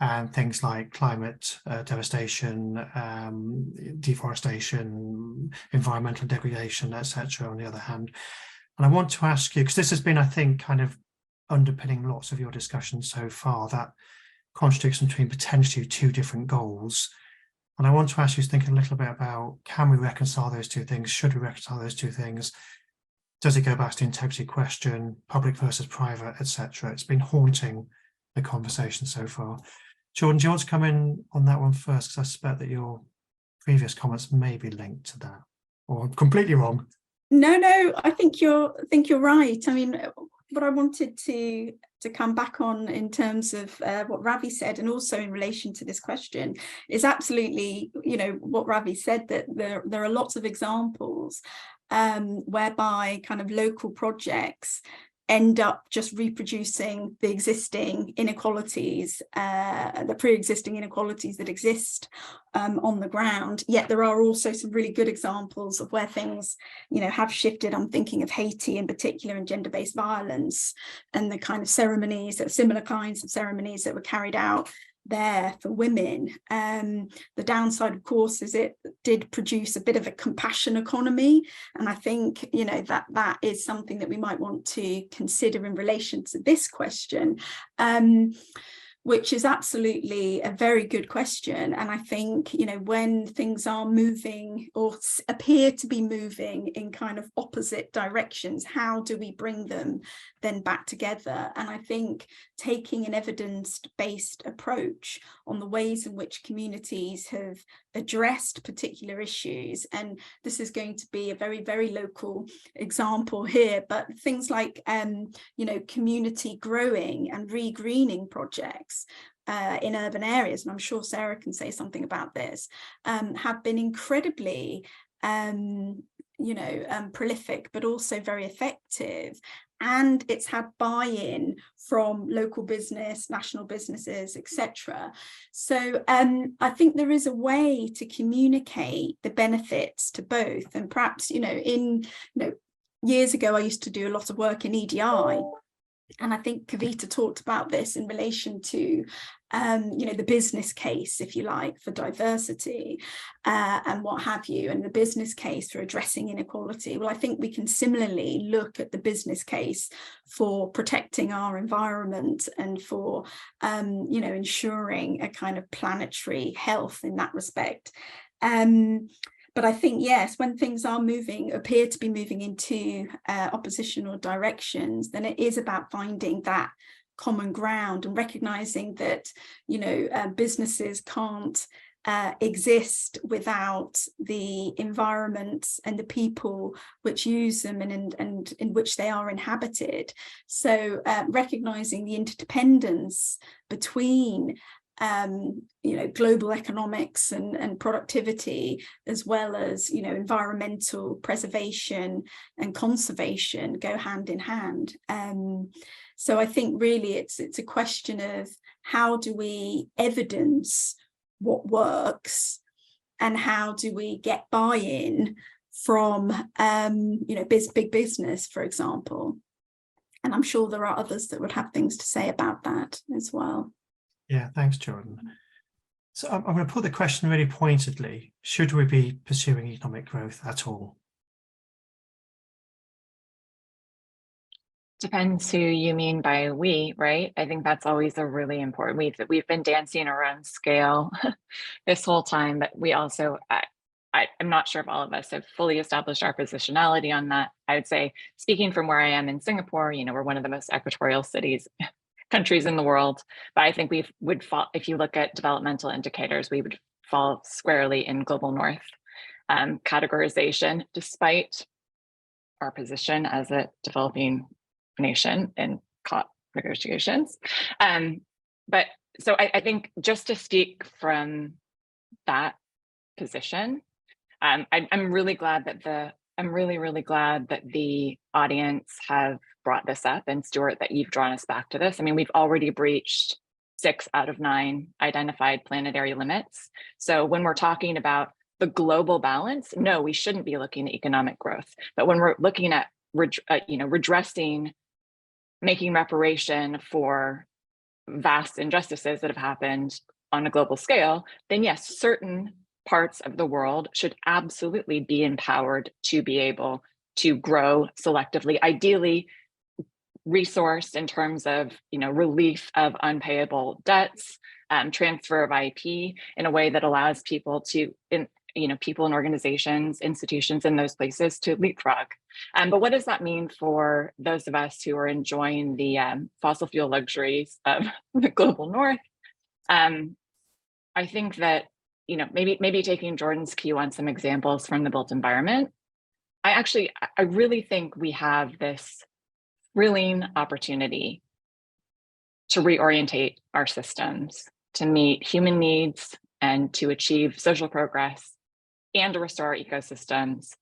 and things like climate devastation, deforestation, environmental degradation, etc. on the other hand. And I want to ask you, because this has been, I think, kind of underpinning lots of your discussion so far, that contradiction between potentially two different goals. And I want to ask you to think a little bit about, can we reconcile those two things? Should we reconcile those two things? Does it go back to the integrity question, public versus private, etc.? It's been haunting the conversation so far. Jordan, do you want to come in on that one first? Because I suspect that your previous comments may be linked to that, or I'm completely wrong. No, I think you're right. I mean, what I wanted to to come back on in terms of what Ravi said, and also in relation to this question, is absolutely, you know, what Ravi said, that there are lots of examples whereby kind of local projects end up just reproducing the existing inequalities, the pre-existing inequalities that exist on the ground. Yet there are also some really good examples of where things, you know, have shifted. I'm thinking of Haiti in particular, and gender-based violence, and the kind of ceremonies, similar kinds of ceremonies that were carried out there for women. The downside, of course, is it did produce a bit of a compassion economy, and I think, you know, that is something that we might want to consider in relation to this question, which is absolutely a very good question. And I think, you know, when things are moving or appear to be moving in kind of opposite directions, how do we bring them then back together? And I think taking an evidence-based approach on the ways in which communities have addressed particular issues, and this is going to be a very, very local example here, but things like, you know, community growing and regreening projects in urban areas, and I'm sure Sarah can say something about this, have been incredibly, you know, prolific, but also very effective. And it's had buy-in from local business, national businesses, etc. So I think there is a way to communicate the benefits to both. And perhaps, you know, years ago, I used to do a lot of work in EDI. And I think Kavitha talked about this in relation to, you know, the business case, if you like, for diversity and what have you, and the business case for addressing inequality. Well, I think we can similarly look at the business case for protecting our environment and for, you know, ensuring a kind of planetary health in that respect. But I think, yes, when things are appear to be moving into oppositional directions, then it is about finding that common ground and recognizing that, you know, businesses can't exist without the environment and the people which use them and in which they are inhabited. So recognizing the interdependence between you know, global economics and productivity, as well as, you know, environmental preservation and conservation go hand in hand. So I think really it's a question of how do we evidence what works, and how do we get buy-in from you know, big business, for example. And I'm sure there are others that would have things to say about that as well. Yeah, thanks, Jordan. So I'm going to put the question really pointedly. Should we be pursuing economic growth at all? Depends who you mean by we, right? I think that's always a really important. We've been dancing around scale this whole time, but we also, I'm not sure if all of us have fully established our positionality on that. I would say, speaking from where I am in Singapore, you know, we're one of the most equatorial countries in the world, but I think we would fall, if you look at developmental indicators, we would fall squarely in global north categorization, despite our position as a developing nation in COP negotiations. But so I think just to speak from that position, I'm really glad that really glad that the audience have brought this up, and Stuart, that you've drawn us back to this. I mean, we've already breached 6 out of 9 identified planetary limits. So when we're talking about the global balance, no, we shouldn't be looking at economic growth. But when we're looking at you know, redressing, making reparation for vast injustices that have happened on a global scale, then yes, certain parts of the world should absolutely be empowered to be able to grow selectively, ideally resourced in terms of, you know, relief of unpayable debts, transfer of IP in a way that allows people to, you know, people and organizations, institutions in those places to leapfrog. But what does that mean for those of us who are enjoying the fossil fuel luxuries of the global north? I think that, you know, maybe taking Jordan's cue on some examples from the built environment, I really think we have this thrilling opportunity to reorientate our systems to meet human needs and to achieve social progress and to restore our ecosystems.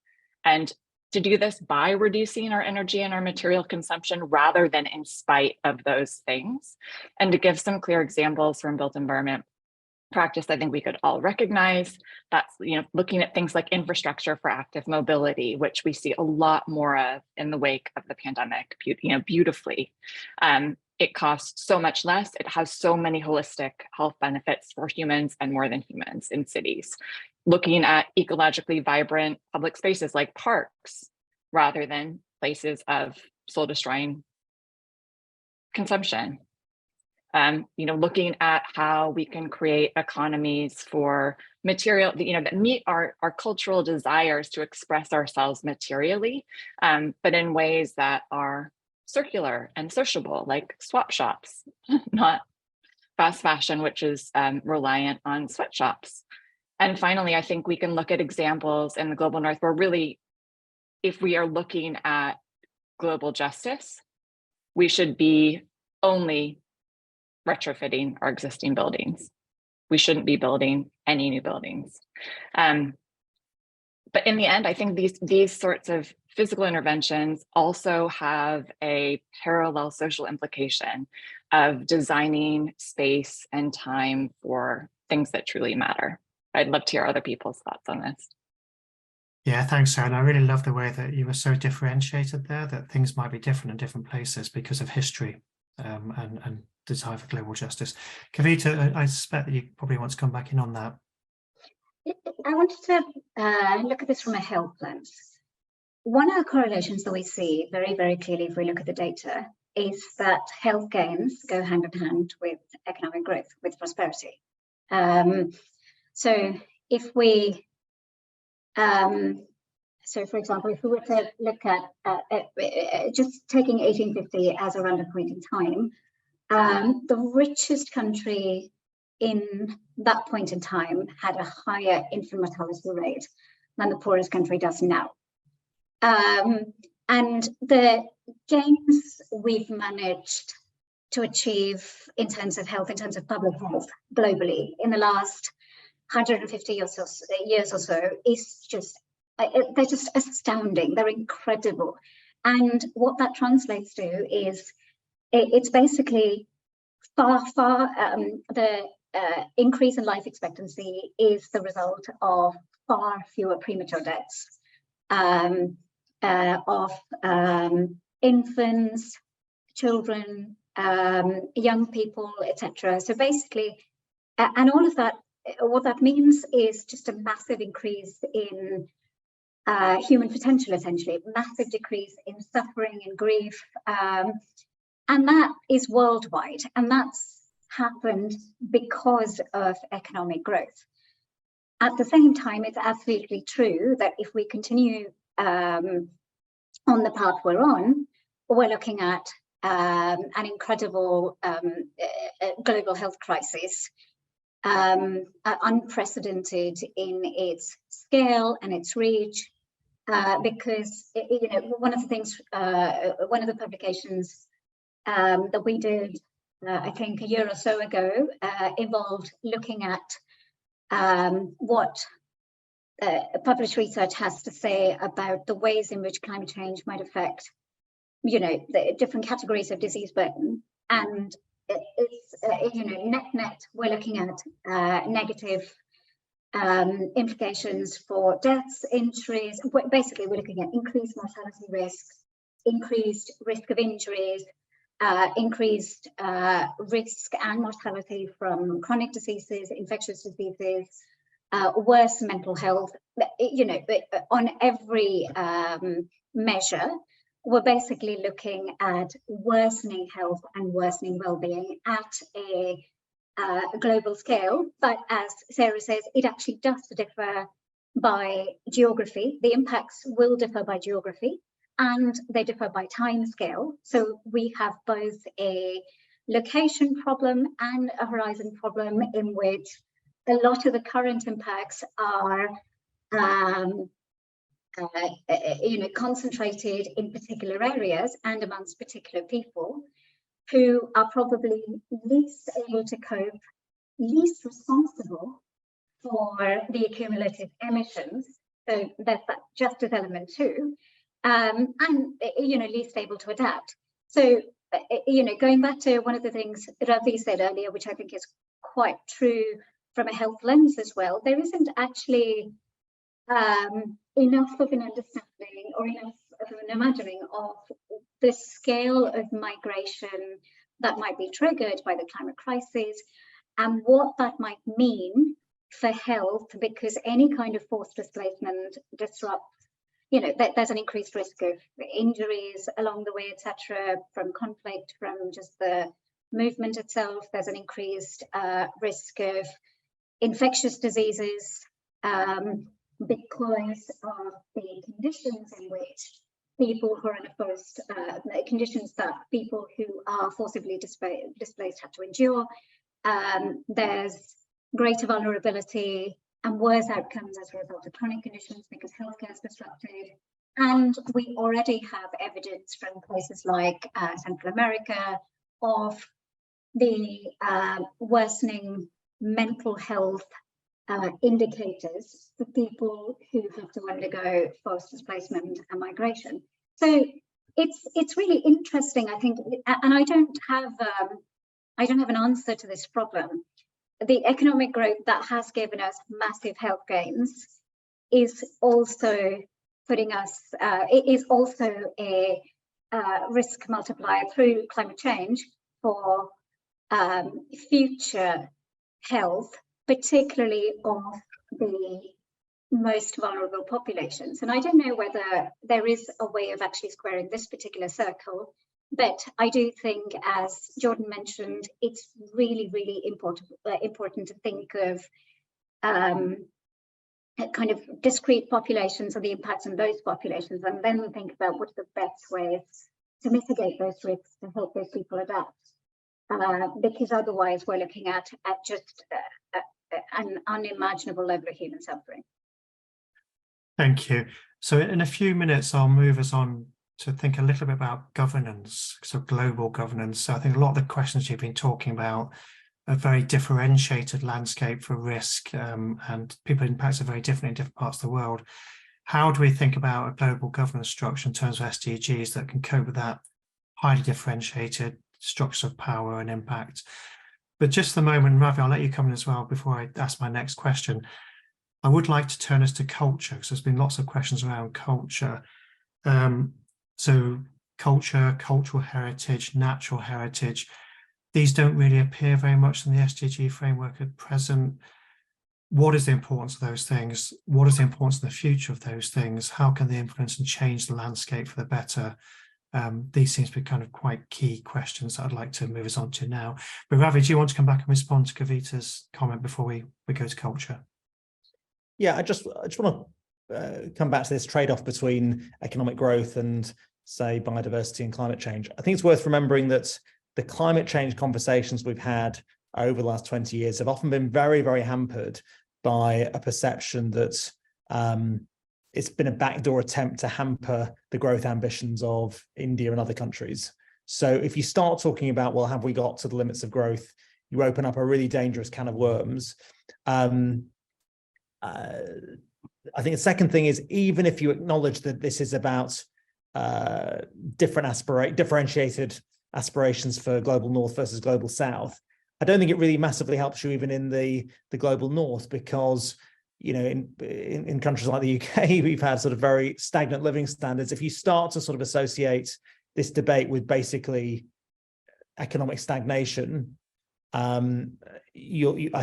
And to do this by reducing our energy and our material consumption rather than in spite of those things. And to give some clear examples from built environment practice, I think we could all recognize that's, looking at things like infrastructure for active mobility, which we see a lot more of in the wake of the pandemic, beautifully. It costs so much less. It has so many holistic health benefits for humans and more than humans in cities. Looking at ecologically vibrant public spaces like parks, rather than places of soul-destroying consumption. Looking at how we can create economies for material, that meet our cultural desires to express ourselves materially, but in ways that are circular and sociable, like swap shops, not fast fashion, which is reliant on sweatshops. And finally, I think we can look at examples in the global north where really, if we are looking at global justice, we should be only retrofitting our existing buildings. We shouldn't be building any new buildings. But in the end, I think these sorts of physical interventions also have a parallel social implication of designing space and time for things that truly matter. I'd love to hear other people's thoughts on this. Yeah, thanks, Sarah. And I really love the way that you were so differentiated there, that things might be different in different places because of history and desire for global justice. Kavitha, I suspect that you probably want to come back in on that. I wanted to look at this from a health lens. One of the correlations that we see very, very clearly if we look at the data is that health gains go hand in hand with economic growth, with prosperity. So if we, so for example, if we were to look at just taking 1850 as a random point in time, the richest country in that point in time had a higher infant mortality rate than the poorest country does now. And the gains we've managed to achieve in terms of health, in terms of public health globally in the last 150 years or so is just, they're just astounding. They're incredible. And what that translates to is it's basically the increase in life expectancy is the result of far fewer premature deaths of infants, children, young people, etc. So basically, and all of that, what that means is just a massive increase in human potential, essentially, massive decrease in suffering and grief. And that is worldwide, and that's happened because of economic growth. At the same time, it's absolutely true that if we continue on the path we're on, we're looking at an incredible global health crisis, unprecedented in its scale and its reach, because one of the things, one of the publications that we did, I think a year or so ago, involved looking at what published research has to say about the ways in which climate change might affect, the different categories of disease burden. And it's, net, we're looking at negative implications for deaths, injuries. Basically, we're looking at increased mortality risks, increased risk of injuries, increased risk and mortality from chronic diseases, infectious diseases, worse mental health. On every measure, we're basically looking at worsening health and worsening well-being at a global scale. But as Sarah says, it actually does differ by geography. The impacts will differ by geography, and they differ by time scale. So we have both a location problem and a horizon problem, in which a lot of the current impacts are concentrated in particular areas and amongst particular people. who are probably least able to cope, least responsible for the accumulated emissions. So there's that justice element too, and least able to adapt. So going back to one of the things Ravi said earlier, which I think is quite true from a health lens as well, there isn't actually enough of an understanding or enough of an imagining of the scale of migration that might be triggered by the climate crisis and what that might mean for health, because any kind of forced displacement disrupts, there's an increased risk of injuries along the way, etc., from conflict, from just the movement itself. There's an increased risk of infectious diseases because of the conditions in which people who are in a forced conditions that people who are forcibly displaced have to endure. There's greater vulnerability and worse outcomes as a result of chronic conditions because healthcare is disrupted. And we already have evidence from places like Central America of the worsening mental health indicators for people who have to undergo forced displacement and migration. So it's really interesting, I think, and I don't have an answer to this problem. The economic growth that has given us massive health gains is also putting us, it is also a risk multiplier through climate change for future health, particularly of the most vulnerable populations. And I don't know whether there is a way of actually squaring this particular circle, but I do think, as Jordan mentioned, it's really, really important to think of kind of discrete populations and the impacts on those populations, and then think about what's the best ways to mitigate those risks to help those people adapt. Because otherwise we're looking at just an unimaginable level of human suffering. Thank you. So in a few minutes, I'll move us on to think a little bit about governance, so global governance. So I think a lot of the questions you've been talking about a very differentiated landscape for risk, and people impacts are very different in different parts of the world. How do we think about a global governance structure in terms of SDGs that can cope with that highly differentiated structure of power and impact? But just the moment, Ravi, I'll let you come in as well before I ask my next question. I would like to turn us to culture, because there's been lots of questions around culture. So culture, cultural heritage, natural heritage, these don't really appear very much in the SDG framework at present. What is the importance of those things? What is the importance of the future of those things? How can they influence and change the landscape for the better? These seem to be kind of quite key questions that I'd like to move us on to now. But Ravi, do you want to come back and respond to Kavitha's comment before we go to culture? Yeah, I just want to come back to this trade-off between economic growth and, say, biodiversity and climate change. I think it's worth remembering that the climate change conversations we've had over the last 20 years have often been very, very hampered by a perception that it's been a backdoor attempt to hamper the growth ambitions of India and other countries. So if you start talking about, well, have we got to the limits of growth, you open up a really dangerous can of worms. I think the second thing is, even if you acknowledge that this is about differentiated aspirations for global north versus global south, I don't think it really massively helps you even in the global north, because in countries like the UK, we've had sort of very stagnant living standards. If you start to sort of associate this debate with basically economic stagnation, I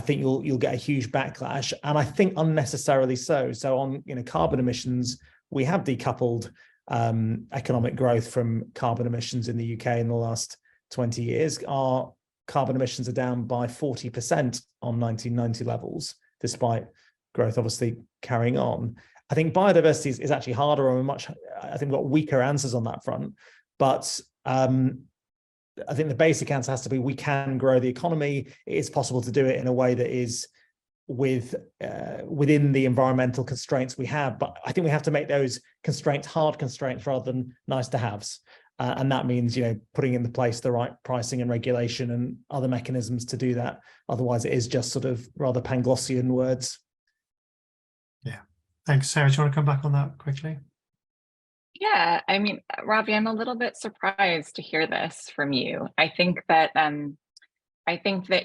think you'll get a huge backlash, and I think unnecessarily so. So on carbon emissions, we have decoupled economic growth from carbon emissions in the UK in the last 20 years. Our carbon emissions are down by 40% on 1990 levels, despite growth obviously carrying on. I think biodiversity is actually harder, and I think we've got weaker answers on that front. But I think the basic answer has to be, we can grow the economy. It is possible to do it in a way that is within the environmental constraints we have. But I think we have to make those constraints hard constraints rather than nice to haves. And that means, putting into place the right pricing and regulation and other mechanisms to do that. Otherwise, it is just sort of rather Panglossian words. Yeah. Thanks. Sarah, do you want to come back on that quickly? Yeah, I mean, Ravi, I'm a little bit surprised to hear this from you. I think that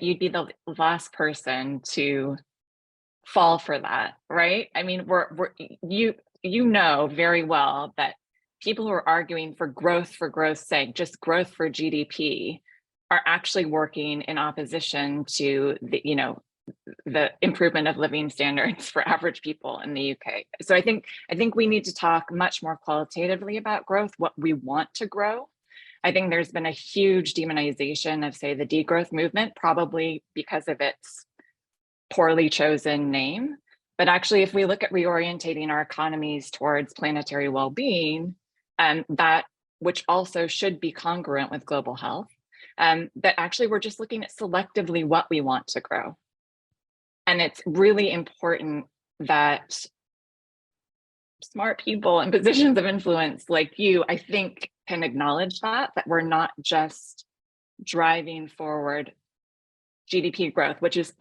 you'd be the last person to fall for that, right? I mean, you know very well that people who are arguing for growth's sake, just growth for GDP, are actually working in opposition to the improvement of living standards for average people in the UK. So I think we need to talk much more qualitatively about growth, what we want to grow. I think there's been a huge demonization of, say, the degrowth movement, probably because of its poorly chosen name. But actually, if we look at reorientating our economies towards planetary well-being, that which also should be congruent with global health, that actually we're just looking at selectively what we want to grow. And it's really important that smart people in positions of influence like you, I think, can acknowledge that we're not just driving forward GDP growth, which is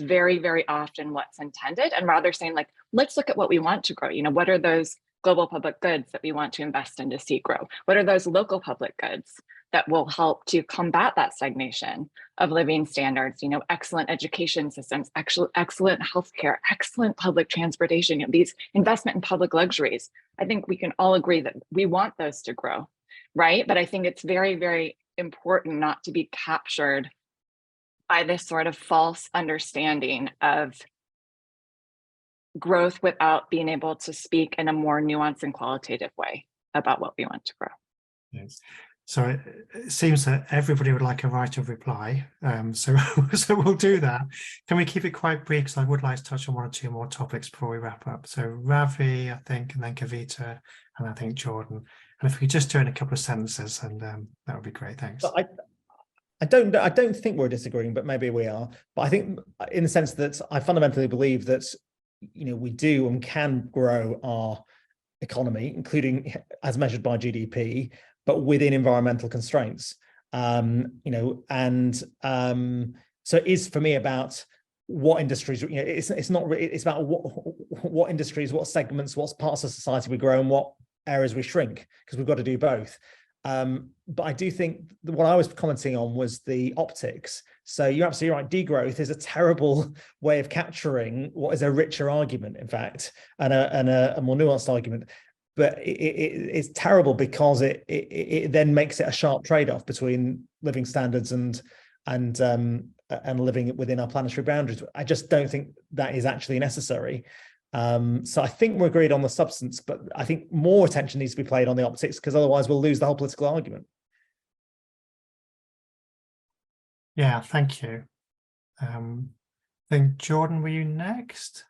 very, very often what's intended, and rather saying, like, let's look at what we want to grow. What are those global public goods that we want to invest in to see grow? What are those local public goods that will help to combat that stagnation of living standards? Excellent education systems, excellent healthcare, excellent public transportation, these investment in public luxuries. I think we can all agree that we want those to grow, right? But I think it's very, very important not to be captured by this sort of false understanding of growth without being able to speak in a more nuanced and qualitative way about what we want to grow. Yes. So it seems that everybody would like a right of reply. So we'll do that. Can we keep it quite brief? Because I would like to touch on one or two more topics before we wrap up. So Ravi, I think, and then Kavitha, and I think Jordan. And if we just do it in a couple of sentences, and that would be great. Thanks. But I don't think we're disagreeing, but maybe we are. But I think in the sense that I fundamentally believe that we do and can grow our economy, including as measured by GDP, but within environmental constraints. So it is for me about what industries. It's not really. It's about what industries, what segments, what parts of society we grow, and what areas we shrink, because we've got to do both. But I do think what I was commenting on was the optics. So you're absolutely right. Degrowth is a terrible way of capturing what is a richer argument, in fact, and a more nuanced argument. But it's terrible because it then makes it a sharp trade-off between living standards and living within our planetary boundaries. I just don't think that is actually necessary. So I think we're agreed on the substance, but I think more attention needs to be played on the optics, because otherwise we'll lose the whole political argument. Yeah, thank you. I think, Jordan, were you next?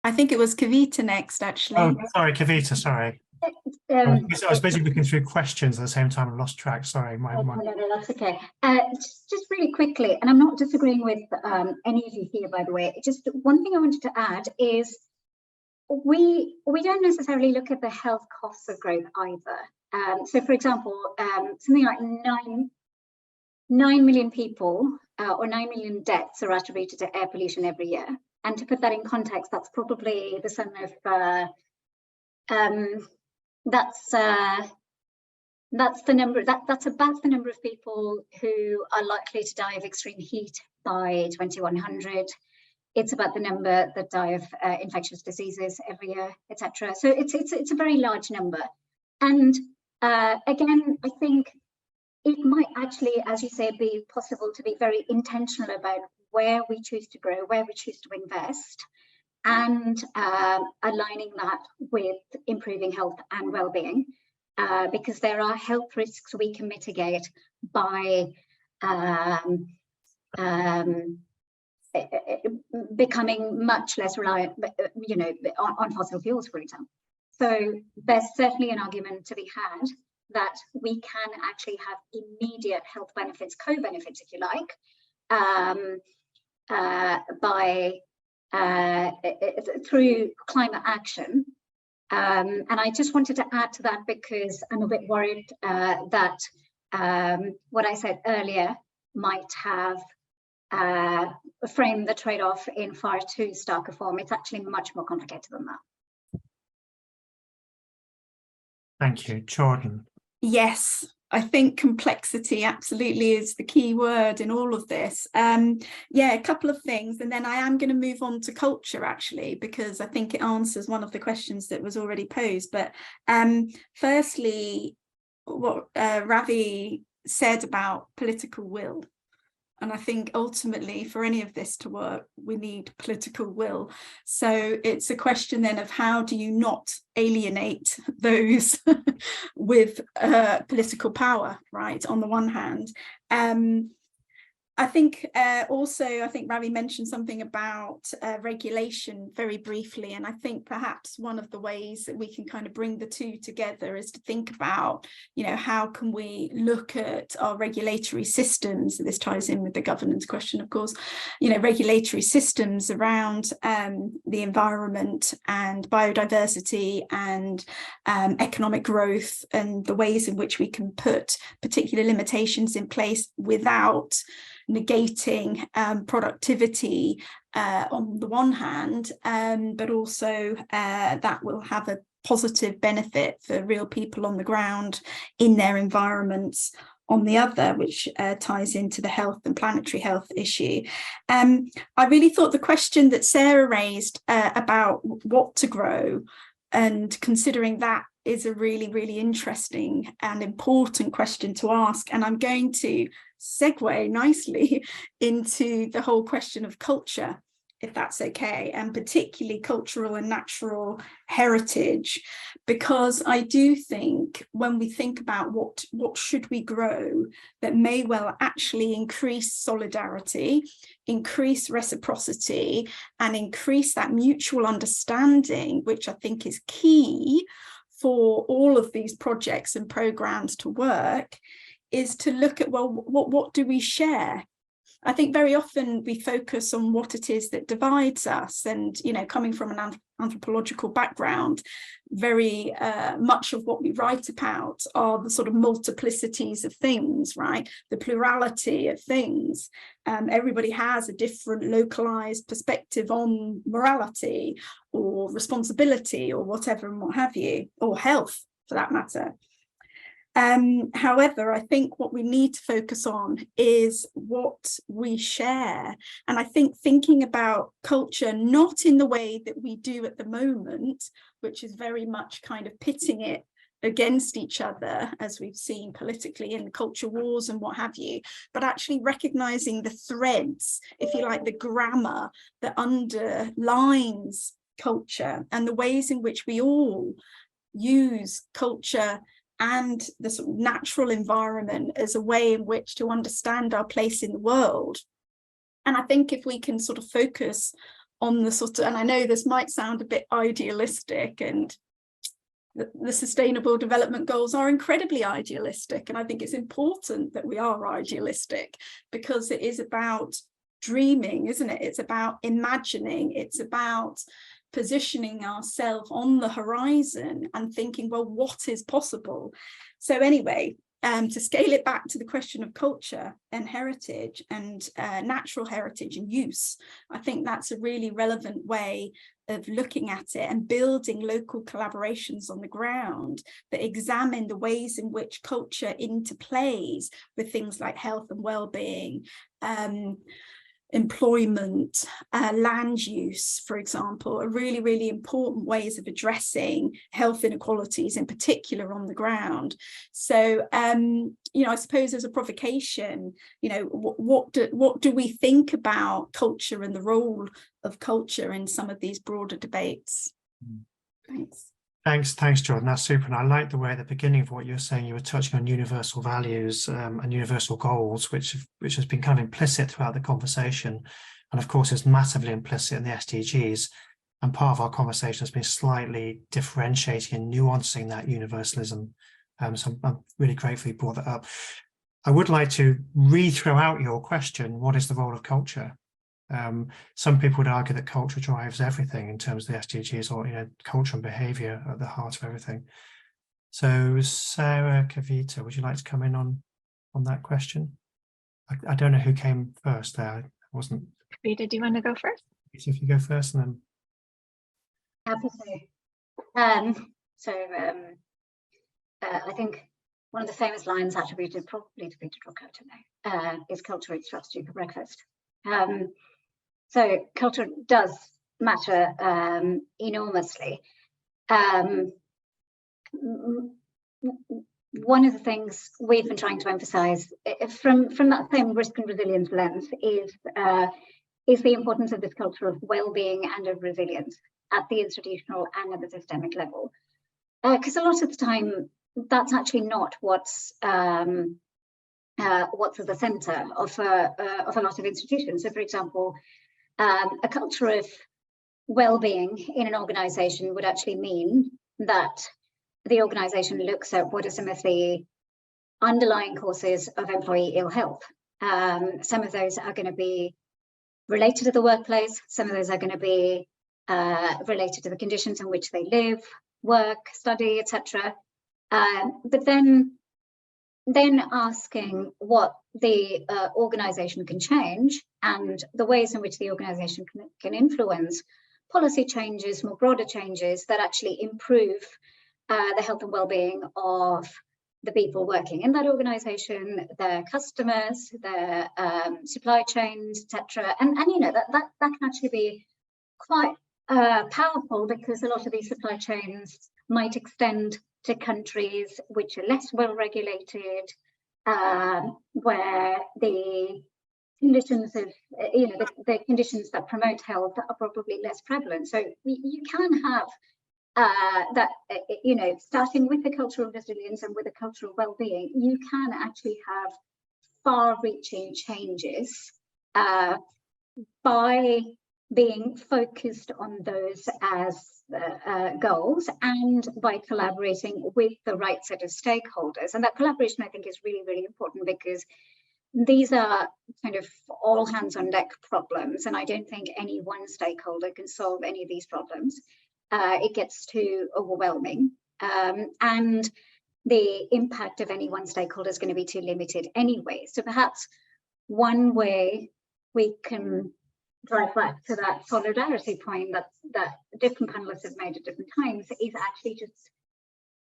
I think it was Kavitha next, actually. Oh, sorry, Kavitha, sorry. I was basically looking through questions at the same time and lost track. Sorry. No, that's okay. Just really quickly, and I'm not disagreeing with any of you here, by the way. Just one thing I wanted to add is we don't necessarily look at the health costs of growth either. So, for example, something like 9 million people or 9 million deaths are attributed to air pollution every year. And to put that in context, that's probably the sum of that's the number. That's about the number of people who are likely to die of extreme heat by 2100. It's about the number that die of infectious diseases every year, etc. So it's a very large number. And again, I think it might actually, as you say, be possible to be very intentional about where we choose to grow, where we choose to invest, and aligning that with improving health and well-being, because there are health risks we can mitigate by becoming much less reliant, on fossil fuels, for example. So there's certainly an argument to be had that we can actually have immediate health benefits, co-benefits, if you like, through climate action, And I just wanted to add to that because I'm a bit worried that what I said earlier might have framed the trade-off in far too stark a form. It's actually much more complicated than that. Thank you. Jordan. Yes, I think complexity absolutely is the key word in all of this. Yeah, a couple of things, and then I am going to move on to culture actually, because I think it answers one of the questions that was already posed. But firstly, what Ravi said about political will. And I think ultimately for any of this to work, we need political will. So it's a question then of how do you not alienate those with political power, right? On the one hand. I think also, I think Ravi mentioned something about regulation very briefly. And I think perhaps one of the ways that we can kind of bring the two together is to think about, you know, how can we look at our regulatory systems? This ties in with the governance question, of course, you know, regulatory systems around the environment and biodiversity and economic growth, and the ways in which we can put particular limitations in place without negating productivity on the one hand, but also that will have a positive benefit for real people on the ground in their environments on the other, which ties into the health and planetary health issue. I really thought the question that Sarah raised about what to grow, and considering that, is a really, really interesting and important question to ask. And I'm going to segue nicely into the whole question of culture, if that's okay, and particularly cultural and natural heritage, because I do think when we think about what should we grow, that may well actually increase solidarity, increase reciprocity, and increase that mutual understanding, which I think is key for all of these projects and programs to work, is to look at, well, what do we share? I think very often we focus on what it is that divides us, and, you know, coming from an anthropological background, very much of what we write about are the sort of multiplicities of things, right? The plurality of things. Everybody has a different localized perspective on morality or responsibility or whatever and what have you, or health for that matter. However, I think what we need to focus on is what we share. And I think thinking about culture, not in the way that we do at the moment, which is very much kind of pitting it against each other, as we've seen politically in culture wars and what have you, but actually recognizing the threads, if you like, the grammar that underlines culture and the ways in which we all use culture and the sort of natural environment as a way in which to understand our place in the world. And I think if we can sort of focus on the sort of, and I know this might sound a bit idealistic, and the Sustainable Development Goals are incredibly idealistic, and I think it's important that we are idealistic, because it is about dreaming, isn't it? It's about imagining, it's about positioning ourselves on the horizon and thinking, well, what is possible? So anyway, to scale it back to the question of culture and heritage and natural heritage and use, I think that's a really relevant way of looking at it and building local collaborations on the ground that examine the ways in which culture interplays with things like health and well-being, employment, land use, for example, are really, really important ways of addressing health inequalities, in particular on the ground. So, you know, I suppose as a provocation, you know, what do we think about culture and the role of culture in some of these broader debates? Thanks. Thanks, Jordan. That's super. And I like the way at the beginning of what you were saying, you were touching on universal values and universal goals, which has been kind of implicit throughout the conversation. And of course, is massively implicit in the SDGs. And part of our conversation has been slightly differentiating and nuancing that universalism. So I'm really grateful you brought that up. I would like to re-throw out your question, what is the role of culture? Some people would argue that culture drives everything in terms of the SDGs, or culture and behaviour at the heart of everything. So Sarah, Kavitha, would you like to come in on that question? I don't know who came first there. I wasn't. Kavitha, do you want to go first? If you go first, and then. Happy to. I think one of the famous lines attributed probably to Peter Drucker today is "Culture eats strategy for breakfast." So culture does matter enormously. One of the things we've been trying to emphasise from that same risk and resilience lens is the importance of this culture of well-being and of resilience at the institutional and at the systemic level. Because a lot of the time, that's actually not what's at the centre of a lot of institutions. So, for example, a culture of well-being in an organisation would actually mean that the organisation looks at what are some of the underlying causes of employee ill health. Some of those are going to be related to the workplace. Some of those are going to be related to the conditions in which they live, work, study, etc. But then asking what the organisation can change and the ways in which the organisation can influence policy changes, more broader changes that actually improve the health and well-being of the people working in that organisation, their customers, their supply chains, etc. And that can actually be quite powerful, because a lot of these supply chains might extend to countries which are less well regulated, where the conditions of the conditions that promote health are probably less prevalent. So you can have that, starting with the culture of resilience and with the culture of well-being, you can actually have far-reaching changes by being focused on those as goals and by collaborating with the right set of stakeholders. And that collaboration, I think, is really, really important, because these are kind of all hands on deck problems, and I don't think any one stakeholder can solve any of these problems. It gets too overwhelming, and the impact of any one stakeholder is going to be too limited anyway. So perhaps one way we can drive back to that solidarity point that different panelists have made at different times is actually just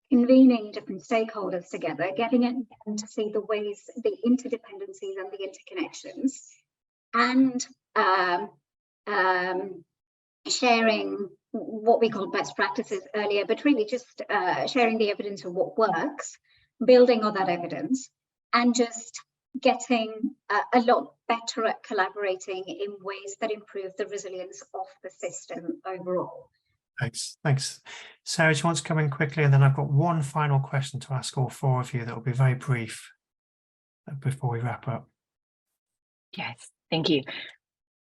convening different stakeholders together, getting them to see the ways, the interdependencies and the interconnections, and sharing what we called best practices earlier, but really just sharing the evidence of what works, building on that evidence, and just getting a lot better at collaborating in ways that improve the resilience of the system overall. Thanks. Sarah, do you want to come in quickly? And then I've got one final question to ask all four of you that will be very brief before we wrap up. Yes, thank you.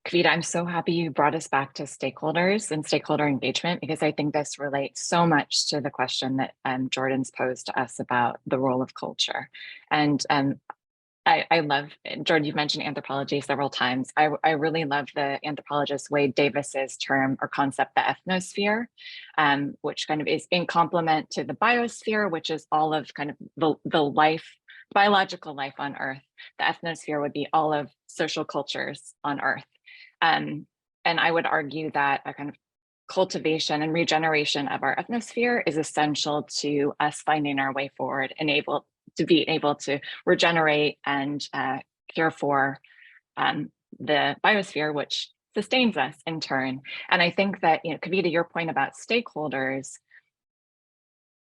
Kavitha, I'm so happy you brought us back to stakeholders and stakeholder engagement, because I think this relates so much to the question that Jordan's posed to us about the role of culture. And I love, Jordan, you've mentioned anthropology several times. I really love the anthropologist Wade Davis's term or concept, the ethnosphere, which kind of is in complement to the biosphere, which is all of kind of the life, biological life on Earth. The ethnosphere would be all of social cultures on Earth. And I would argue that a kind of cultivation and regeneration of our ethnosphere is essential to us finding our way forward and be able to regenerate and care for the biosphere, which sustains us in turn. And I think that, Kavitha, your point about stakeholders,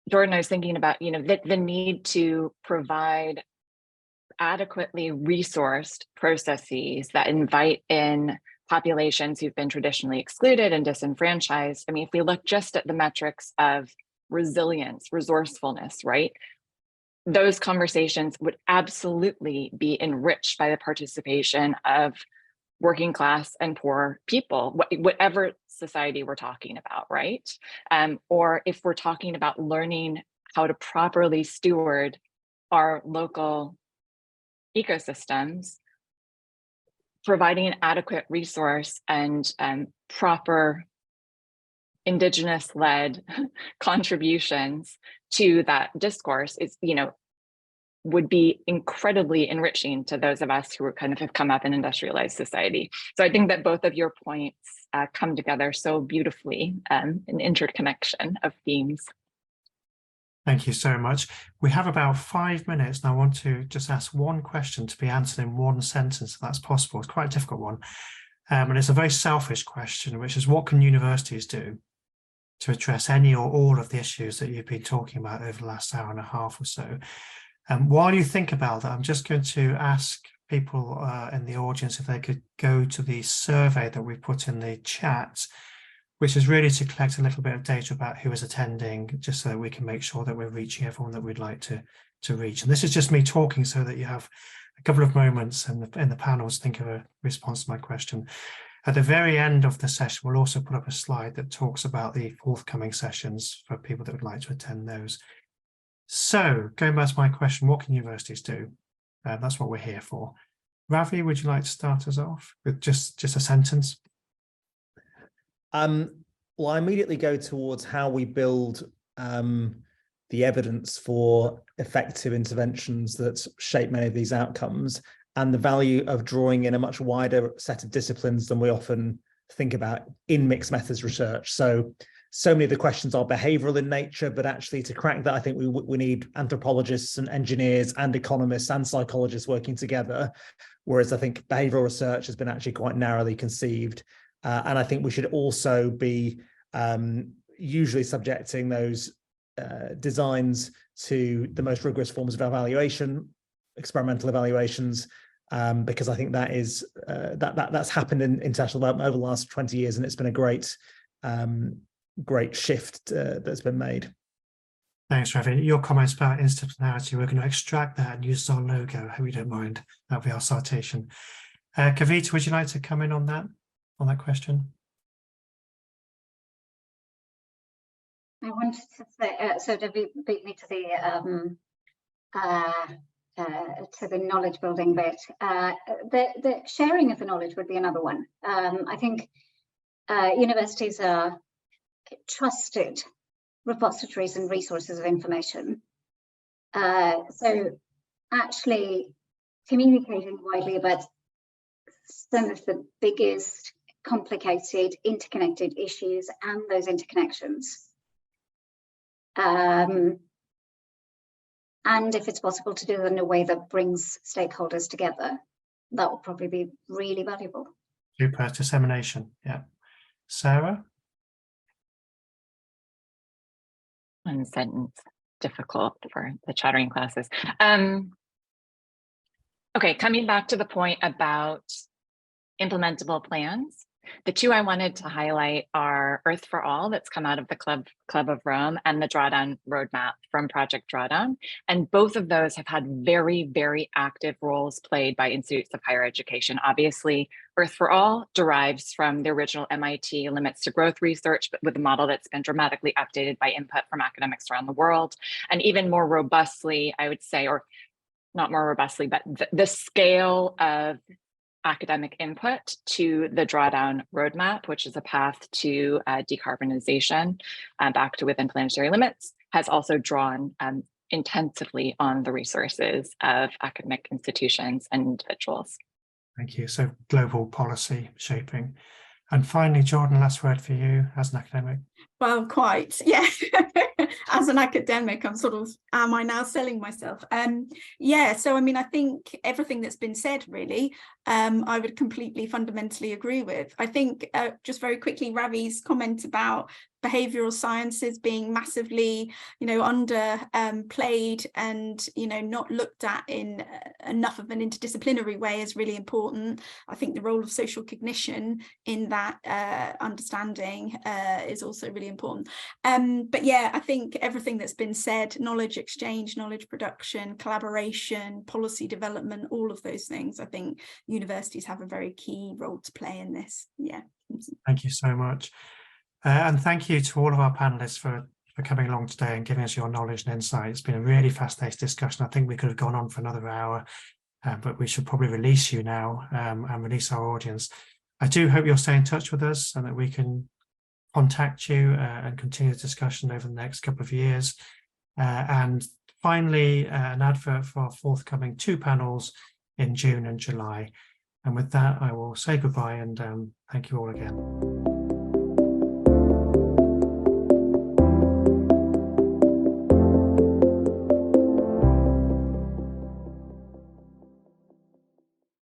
Jordan, I was thinking about, the need to provide adequately resourced processes that invite in populations who've been traditionally excluded and disenfranchised. I mean, if we look just at the metrics of resilience, resourcefulness, right? Those conversations would absolutely be enriched by the participation of working class and poor people, whatever society we're talking about, right? Or if we're talking about learning how to properly steward our local ecosystems, providing an adequate resource and proper Indigenous-led contributions to that discourse is, would be incredibly enriching to those of us who kind of have come up in industrialized society. So I think that both of your points come together so beautifully, an interconnection of themes. Thank you so much. We have about 5 minutes, and I want to just ask one question to be answered in one sentence, if that's possible. It's quite a difficult one. And it's a very selfish question, which is, what can universities do to address any or all of the issues that you've been talking about over the last hour and a half or so? While you think about that, I'm just going to ask people in the audience if they could go to the survey that we put in the chat, which is really to collect a little bit of data about who is attending, just so that we can make sure that we're reaching everyone that we'd like to reach. And this is just me talking so that you have a couple of moments in the panels think of a response to my question. At the very end of the session, we'll also put up a slide that talks about the forthcoming sessions for people that would like to attend those. So going back to my question, what can universities do? That's what we're here for. Ravi, would you like to start us off with just a sentence? Well, I immediately go towards how we build the evidence for effective interventions that shape many of these outcomes, and the value of drawing in a much wider set of disciplines than we often think about in mixed methods research. So many of the questions are behavioral in nature, but actually to crack that, I think we need anthropologists and engineers and economists and psychologists working together, whereas I think behavioral research has been actually quite narrowly conceived. And I think we should also be usually subjecting those designs to the most rigorous forms of evaluation, experimental evaluations, because I think that is that's happened in international development over the last 20 years, and it's been a great shift that's been made. Thanks, Ravi. Your comments about interdisciplinarity, we're going to extract that and use our logo. I hope you don't mind. That'll be our citation. Kavitha, would you like to come in on that question? I wanted to say, so to beat me to the knowledge building bit, the sharing of the knowledge would be another one. I think universities are trusted repositories and resources of information. So actually communicating widely about some of the biggest, complicated, interconnected issues and those interconnections. And if it's possible to do it in a way that brings stakeholders together, that will probably be really valuable. Super, dissemination, yeah. Sarah? One sentence, difficult for the chattering classes. Okay, coming back to the point about implementable plans. The two I wanted to highlight are Earth for All, that's come out of the Club of Rome, and the Drawdown Roadmap from Project Drawdown. And both of those have had very, very active roles played by institutes of higher education. Obviously, Earth for All derives from the original MIT Limits to Growth research, but with a model that's been dramatically updated by input from academics around the world. And even more robustly, I would say, or not more robustly, but the scale of academic input to the Drawdown Roadmap, which is a path to decarbonization back to within planetary limits, has also drawn intensively on the resources of academic institutions and individuals. Thank you. So global policy shaping. And finally, Jordan, last word for you as an academic. Well, quite, yeah. As an academic, I'm sort of, am I now selling myself? Yeah, so I mean, I think everything that's been said, really, I would completely fundamentally agree with. I think just very quickly, Ravi's comment about behavioral sciences being massively, underplayed and, not looked at in enough of an interdisciplinary way is really important. I think the role of social cognition in that understanding is also really important. But yeah, I think everything that's been said, knowledge exchange, knowledge production, collaboration, policy development, all of those things, I think universities have a very key role to play in this. Yeah. Thank you so much. And thank you to all of our panelists for coming along today and giving us your knowledge and insight. It's been a really fast-paced discussion. I think we could have gone on for another hour. but we should probably release you now and release our audience. I do hope you'll stay in touch with us and that we can contact you and continue the discussion over the next couple of years. And finally, an advert for our forthcoming 2 panels in June and July. And with that, I will say goodbye and thank you all again.